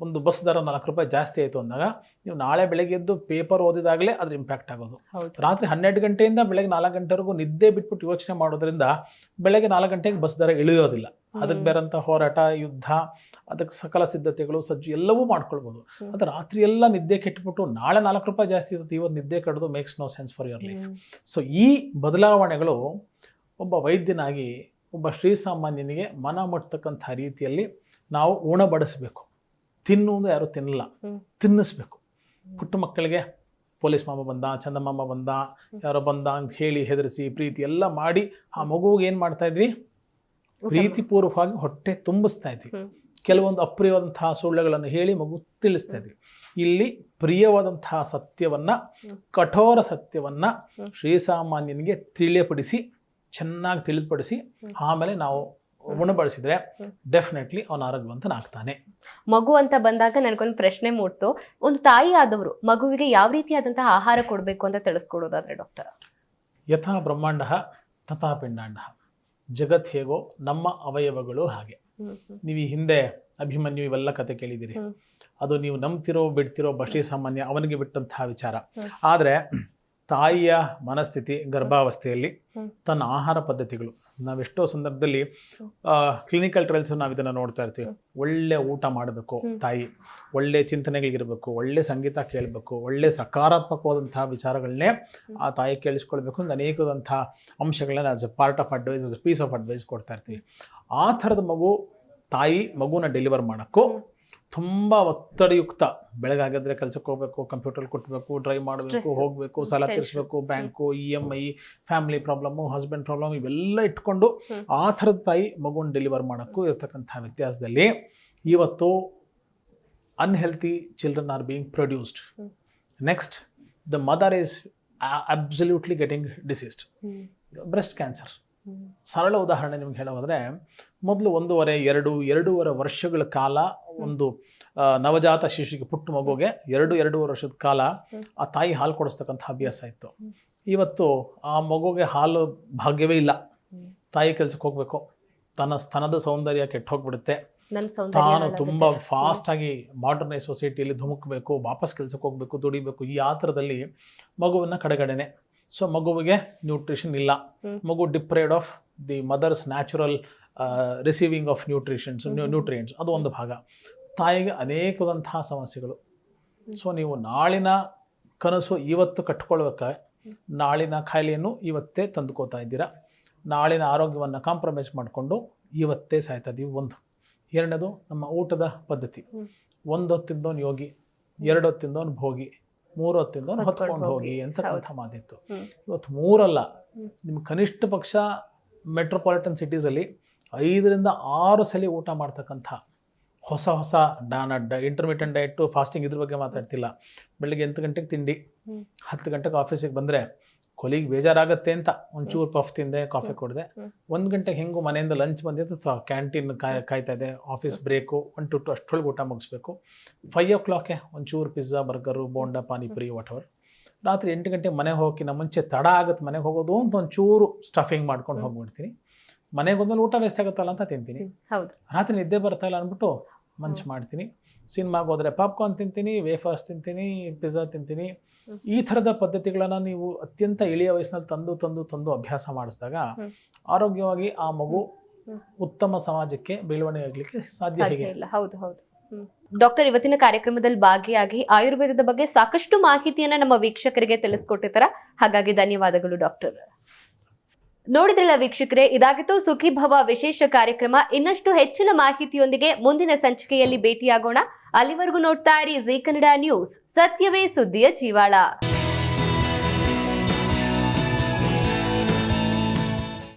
ಒಂದು ಬಸ್ ದರ 4 ರೂಪಾಯಿ ಜಾಸ್ತಿ ಆಯಿತು ಅಂದಾಗ ನೀವು ನಾಳೆ ಬೆಳಗ್ಗೆ ಎದ್ದು ಪೇಪರ್ ಓದಿದಾಗಲೇ ಅದ್ರ ಇಂಪ್ಯಾಕ್ಟ್ ಆಗೋದು. ರಾತ್ರಿ 12 ಗಂಟೆಯಿಂದ ಬೆಳಗ್ಗೆ 4 ಗಂಟೆವರೆಗೂ ನಿದ್ದೆ ಬಿಟ್ಬಿಟ್ಟು ಯೋಚನೆ ಮಾಡೋದ್ರಿಂದ ಬೆಳಗ್ಗೆ 4 ಗಂಟೆಗೆ ಬಸ್ ದರ ಇಳಿಯೋದಿಲ್ಲ. ಅದಕ್ಕೆ ಬೇರಂತ ಹೋರಾಟ, ಯುದ್ಧ, ಅದಕ್ಕೆ ಸಕಲ ಸಿದ್ಧತೆಗಳು, ಸಜ್ಜು ಎಲ್ಲವೂ ಮಾಡ್ಕೊಳ್ಬೋದು. ಅದು ರಾತ್ರಿ ಎಲ್ಲ ನಿದ್ದೆ ಕೆಟ್ಟುಬಿಟ್ಟು ನಾಳೆ 4 ರೂಪಾಯಿ ಜಾಸ್ತಿ ಇರುತ್ತೆ, ಇವತ್ತು ನಿದ್ದೆ ಕಡಿದು makes no sense for your life. So ಈ ಬದಲಾವಣೆಗಳು ಒಬ್ಬ ವೈದ್ಯನಾಗಿ, ಒಬ್ಬ ಶ್ರೀಸಾಮಾನ್ಯನಿಗೆ ಮನ ಮುಟ್ತಕ್ಕಂಥ ರೀತಿಯಲ್ಲಿ ನಾವು ಉಣಬಡಿಸಬೇಕು. ತಿನ್ನುವುದು ಯಾರು ತಿನ್ನಲ್ಲ, ತಿನ್ನಿಸ್ಬೇಕು. ಪುಟ್ಟ ಮಕ್ಕಳಿಗೆ ಪೊಲೀಸ್ ಮಾಮ ಬಂದ, ಚಂದಮಾಮ ಬಂದ, ಯಾರೋ ಬಂದ ಅಂತ ಹೇಳಿ ಹೆದರಿಸಿ ಪ್ರೀತಿ ಎಲ್ಲ ಮಾಡಿ ಆ ಮಗುವಿಗೆ ಏನು ಮಾಡ್ತಾ ಇದ್ವಿ, ಪ್ರೀತಿಪೂರ್ವಕವಾಗಿ ಹೊಟ್ಟೆ ತುಂಬಿಸ್ತಾ ಇದ್ವಿ. ಕೆಲವೊಂದು ಅಪ್ರಿಯವಾದಂತಹ ಸುಳ್ಳುಗಳನ್ನು ಹೇಳಿ ಮಗು ತಿಳಿಸ್ತಾ ಇದ್ವಿ. ಇಲ್ಲಿ ಪ್ರಿಯವಾದಂತಹ ಸತ್ಯವನ್ನ, ಕಠೋರ ಸತ್ಯವನ್ನ ಶ್ರೀಸಾಮಾನ್ಯನಿಗೆ ತಿಳಿಯಪಡಿಸಿ, ಚೆನ್ನಾಗಿ ತಿಳಿದುಪಡಿಸಿ ಆಮೇಲೆ ನಾವು ಉಣಬಡಿಸಿದ್ರೆ ಡೆಫಿನೆಟ್ಲಿ ಅವನ ಆರೋಗ್ಯವಂತನಾಗ್ತಾನೆ. ಮಗು ಅಂತ ಬಂದಾಗ ನನಗೊಂದು ಪ್ರಶ್ನೆ ಮೂಡ್ತು. ಒಂದು ತಾಯಿ ಆದವರು ಮಗುವಿಗೆ ಯಾವ ರೀತಿಯಾದಂತಹ ಆಹಾರ ಕೊಡಬೇಕು ಅಂತ ತಿಳಿಸ್ಕೊಡೋದಾದ್ರೆ ಡಾಕ್ಟರ್. ಯಥಾ ಬ್ರಹ್ಮಾಂಡ ತಥಾ ಪಿಂಡಾಂಡ. ಜಗತ್ ಹೇಗೋ ನಮ್ಮ ಅವಯವಗಳು ಹಾಗೆ. ನೀವು ಈ ಹಿಂದೆ ಅಭಿಮನ್ಯು ಇವೆಲ್ಲ ಕತೆ ಕೇಳಿದಿರಿ. ಅದು ನೀವು ನಂಬ್ತಿರೋ ಬಿಡ್ತಿರೋ ಬಶ್ರೀ ಸಾಮಾನ್ಯ ಅವನಿಗೆ ಬಿಟ್ಟಂತಹ ವಿಚಾರ. ಆದರೆ ತಾಯಿಯ ಮನಸ್ಥಿತಿ ಗರ್ಭಾವಸ್ಥೆಯಲ್ಲಿ ತನ್ನ ಆಹಾರ ಪದ್ಧತಿಗಳು, ನಾವೆಷ್ಟೋ ಸಂದರ್ಭದಲ್ಲಿ ಕ್ಲಿನಿಕಲ್ ಟ್ರಯಲ್ಸ್ ನಾವು ಇದನ್ನು ನೋಡ್ತಾ ಇರ್ತೀವಿ. ಒಳ್ಳೆ ಊಟ ಮಾಡಬೇಕು ತಾಯಿ, ಒಳ್ಳೆ ಚಿಂತನೆಗಳಿಗಿರಬೇಕು, ಒಳ್ಳೆ ಸಂಗೀತ ಕೇಳಬೇಕು, ಒಳ್ಳೆ ಸಕಾರಾತ್ಮಕವಾದಂತಹ ವಿಚಾರಗಳನ್ನೇ ಆ ತಾಯಿ ಕೇಳಿಸ್ಕೊಳ್ಬೇಕು ಅಂತ ಅನೇಕದಂತಹ ಅಂಶಗಳನ್ನ as a part of advice, as a piece of advice ಕೊಡ್ತಾ ಇರ್ತೀವಿ. ಆ ಥರದ ತಾಯಿ ಮಗುನ ಡೆಲಿವರ್ ಮಾಡೋಕ್ಕೂ ತುಂಬ ಒತ್ತಡಯುಕ್ತ, ಬೆಳಗಾಗಿದ್ರೆ ಕೆಲಸಕ್ಕೆ ಹೋಗ್ಬೇಕು, ಕಂಪ್ಯೂಟರ್ ಕೊಟ್ಟಬೇಕು, ಡ್ರೈವ್ ಮಾಡಬೇಕು, ಹೋಗಬೇಕು, ಸಾಲ ತೀರಿಸಬೇಕು, bank, EMI, family problem, husband problem, ಇವೆಲ್ಲ ಇಟ್ಕೊಂಡು ಆ ಥರದ ತಾಯಿ ಮಗುನ ಡೆಲಿವರ್ ಮಾಡೋಕ್ಕೂ ಇರತಕ್ಕಂಥ ವ್ಯತ್ಯಾಸದಲ್ಲಿ ಇವತ್ತು unhealthy children are being produced. Next, the mother is absolutely getting deceased. Breast cancer ಸರಳ ಉದಾಹರಣೆ ನಿಮ್ಗೆ ಹೇಳೋದಾದ್ರೆ, ಮೊದಲು 1.5-2.5 ವರ್ಷಗಳ ಕಾಲ ಒಂದು ನವಜಾತ ಶಿಶುವಿಗೆ, ಪುಟ್ಟ ಮಗುಗೆ 2-2.5 ವರ್ಷದ ಕಾಲ ಆ ತಾಯಿ ಹಾಲು ಕೊಡಿಸ್ತಕ್ಕಂಥ ಅಭ್ಯಾಸ ಇತ್ತು. ಇವತ್ತು ಆ ಮಗುಗೆ ಹಾಲು ಭಾಗ್ಯವೇ ಇಲ್ಲ. ತಾಯಿ ಕೆಲ್ಸಕ್ಕೆ ಹೋಗ್ಬೇಕು, ತನ್ನ ಸ್ತನದ ಸೌಂದರ್ಯ ಕೆಟ್ಟು ಹೋಗ್ಬಿಡುತ್ತೆ, ತಾನು ತುಂಬಾ ಫಾಸ್ಟ್ ಆಗಿ ಮಾಡರ್ನೈಸ್ ಸೊಸೈಟಿಯಲ್ಲಿ ಧುಮುಕಬೇಕು, ವಾಪಸ್ ಕೆಲ್ಸಕ್ಕೆ ಹೋಗ್ಬೇಕು, ದುಡಿಬೇಕು. ಈ ಆತರದಲ್ಲಿ ಮಗುವನ್ನ ಕಡೆಗಡೆನೆ. ಸೊ ಮಗುವಿಗೆ ನ್ಯೂಟ್ರಿಷನ್ ಇಲ್ಲ, ಮಗು deprived of the mother's natural receiving of nutrients, ಅದು ಒಂದು ಭಾಗ. ತಾಯಿಗೆ ಅನೇಕದಂತಹ ಸಮಸ್ಯೆಗಳು. ಸೊ ನೀವು ನಾಳಿನ ಕನಸು ಇವತ್ತು ಕಟ್ಕೊಳ್ಬೇಕಾದ್ರೆ ನಾಳಿನ ಕಾಯಿಲೆಯನ್ನು ಇವತ್ತೇ ತಂದುಕೋತಾ ಇದ್ದೀರಾ. ನಾಳಿನ ಆರೋಗ್ಯವನ್ನು ಕಾಂಪ್ರಮೈಸ್ ಮಾಡಿಕೊಂಡು ಇವತ್ತೇ ಸಾಯ್ತಾ ಇದ್ದೀವಿ. ಒಂದು. ಎರಡನೇದು, ನಮ್ಮ ಊಟದ ಪದ್ಧತಿ. 1 ಹೊತ್ತಿಂದವನು ಯೋಗಿ, 2 ಹೊತ್ತಿಂದವನು ಭೋಗಿ, 3 ಹೊತ್ತಿಂದವನು ಹೊತ್ಕೊಂಡು ಹೋಗಿ ಅಂತಕ್ಕಂಥ ಮಾತಿತ್ತು. ಇವತ್ತು 3 ಅಲ್ಲ, ನಿಮ್ಮ ಕನಿಷ್ಠ ಪಕ್ಷ ಮೆಟ್ರೋಪಾಲಿಟನ್ ಸಿಟೀಸಲ್ಲಿ 5-6 ಸಲ ಊಟ ಮಾಡ್ತಕ್ಕಂಥ ಹೊಸ ಹೊಸ ಇಂಟರ್ಮಿಟೆಂಟ್ ಡಯಟು ಫಾಸ್ಟಿಂಗ್ ಇದ್ರ ಬಗ್ಗೆ ಮಾತಾಡ್ತಿಲ್ಲ. ಬೆಳಿಗ್ಗೆ 8 ಗಂಟೆಗೆ ತಿಂಡಿ, 10 ಗಂಟೆಗೆ ಆಫೀಸಿಗೆ ಬಂದರೆ ಕೊಲಿಗೆ ಬೇಜಾರಾಗತ್ತೆ ಅಂತ ಒಂಚೂರು ಪಫ್ ತಿಂದೆ, ಕಾಫಿ ಕುಡಿದೆ. 1 ಗಂಟೆಗೆ ಹೆಂಗು ಮನೆಯಿಂದ ಲಂಚ್ ಬಂದಿದ್ದು ಕ್ಯಾಂಟೀನ್ ಕಾಯ್ತಾ ಇದೆ, ಆಫೀಸ್ ಬ್ರೇಕು 1 to 2 ಅಷ್ಟರೊಳಗೆ ಊಟ ಮುಗಿಸ್ಬೇಕು. 5 o'clock ಒಂಚೂರು ಪಿಜ್ಜಾ, ಬರ್ಗರು, ಬೋಂಡಾ, ಪಾನಿಪುರಿ, ವಾಟೆವರ್. ರಾತ್ರಿ 8 ಗಂಟೆಗೆ ಮನೆಗೆ ಹೋಗೋಕ್ಕಿಂತ ಮುಂಚೆ ತಡ ಆಗುತ್ತೆ ಮನೆಗೆ ಹೋಗೋದು ಅಂತ ಒಂಚೂರು ಸ್ಟಫಿಂಗ್ ಮಾಡ್ಕೊಂಡು ಹೋಗ್ಬಿಡ್ತೀನಿ. ಮನೆಗೆ ಹೋದ್ಮೇಲೆ ಊಟ ವೇಸ್ಟ್ ಆಗುತ್ತಲ್ಲ ಅಂತ ತಿಂತೀನಿ. ರಾತ್ರಿ ನಿದ್ದೆ ಬರ್ತಾ ಇಲ್ಲ ಅಂದ್ಬಿಟ್ಟು ಮಂಚ್ ಮಾಡ್ತೀನಿ. ಸಿನಿಮಾಗೆ ಹೋದರೆ ಪಾಪ್ಕಾರ್ನ್ ತಿಂತೀನಿ, ವೇಫರ್ಸ್ ತಿಂತೀನಿ, ಪಿಜ್ಜಾ ತಿಂತೀನಿ. ಈ ಥರದ ಪದ್ಧತಿಗಳನ್ನು ನೀವು ಅತ್ಯಂತ ಇಳಿಯ ವಯಸ್ಸಿನಲ್ಲಿ ತಂದು ಅಭ್ಯಾಸ ಮಾಡಿಸಿದಾಗ ಆರೋಗ್ಯವಾಗಿ ಆ ಮಗು ಉತ್ತಮ ಸಮಾಜಕ್ಕೆ ಬೆಳವಣಿಗೆ ಆಗಲಿಕ್ಕೆ ಸಾಧ್ಯ ಇಲ್ಲ. ಹೌದು. ಡಾಕ್ಟರ್, ಇವತ್ತಿನ ಕಾರ್ಯಕ್ರಮದಲ್ಲಿ ಭಾಗಿಯಾಗಿ ಆಯುರ್ವೇದದ ಬಗ್ಗೆ ಸಾಕಷ್ಟು ಮಾಹಿತಿಯನ್ನ ನಮ್ಮ ವೀಕ್ಷಕರಿಗೆ ತಿಳಿಸ್ಕೊಟ್ಟಿದ್ದಾರ, ಹಾಗಾಗಿ ಧನ್ಯವಾದಗಳು ಡಾಕ್ಟರ್. ನೋಡಿದ್ರಲ್ಲ ವೀಕ್ಷಕರೇ, ಇದಾಗಿತ್ತು ಸುಖಿ ಭವ ವಿಶೇಷ ಕಾರ್ಯಕ್ರಮ. ಇನ್ನಷ್ಟು ಹೆಚ್ಚಿನ ಮಾಹಿತಿಯೊಂದಿಗೆ ಮುಂದಿನ ಸಂಚಿಕೆಯಲ್ಲಿ ಭೇಟಿಯಾಗೋಣ. ಅಲ್ಲಿವರೆಗೂ ನೋಡ್ತಾ ಇರಿ ಜೀ ಕನ್ನಡ ನ್ಯೂಸ್, ಸತ್ಯವೇ ಸುದ್ದಿಯ ಜೀವಾಳ.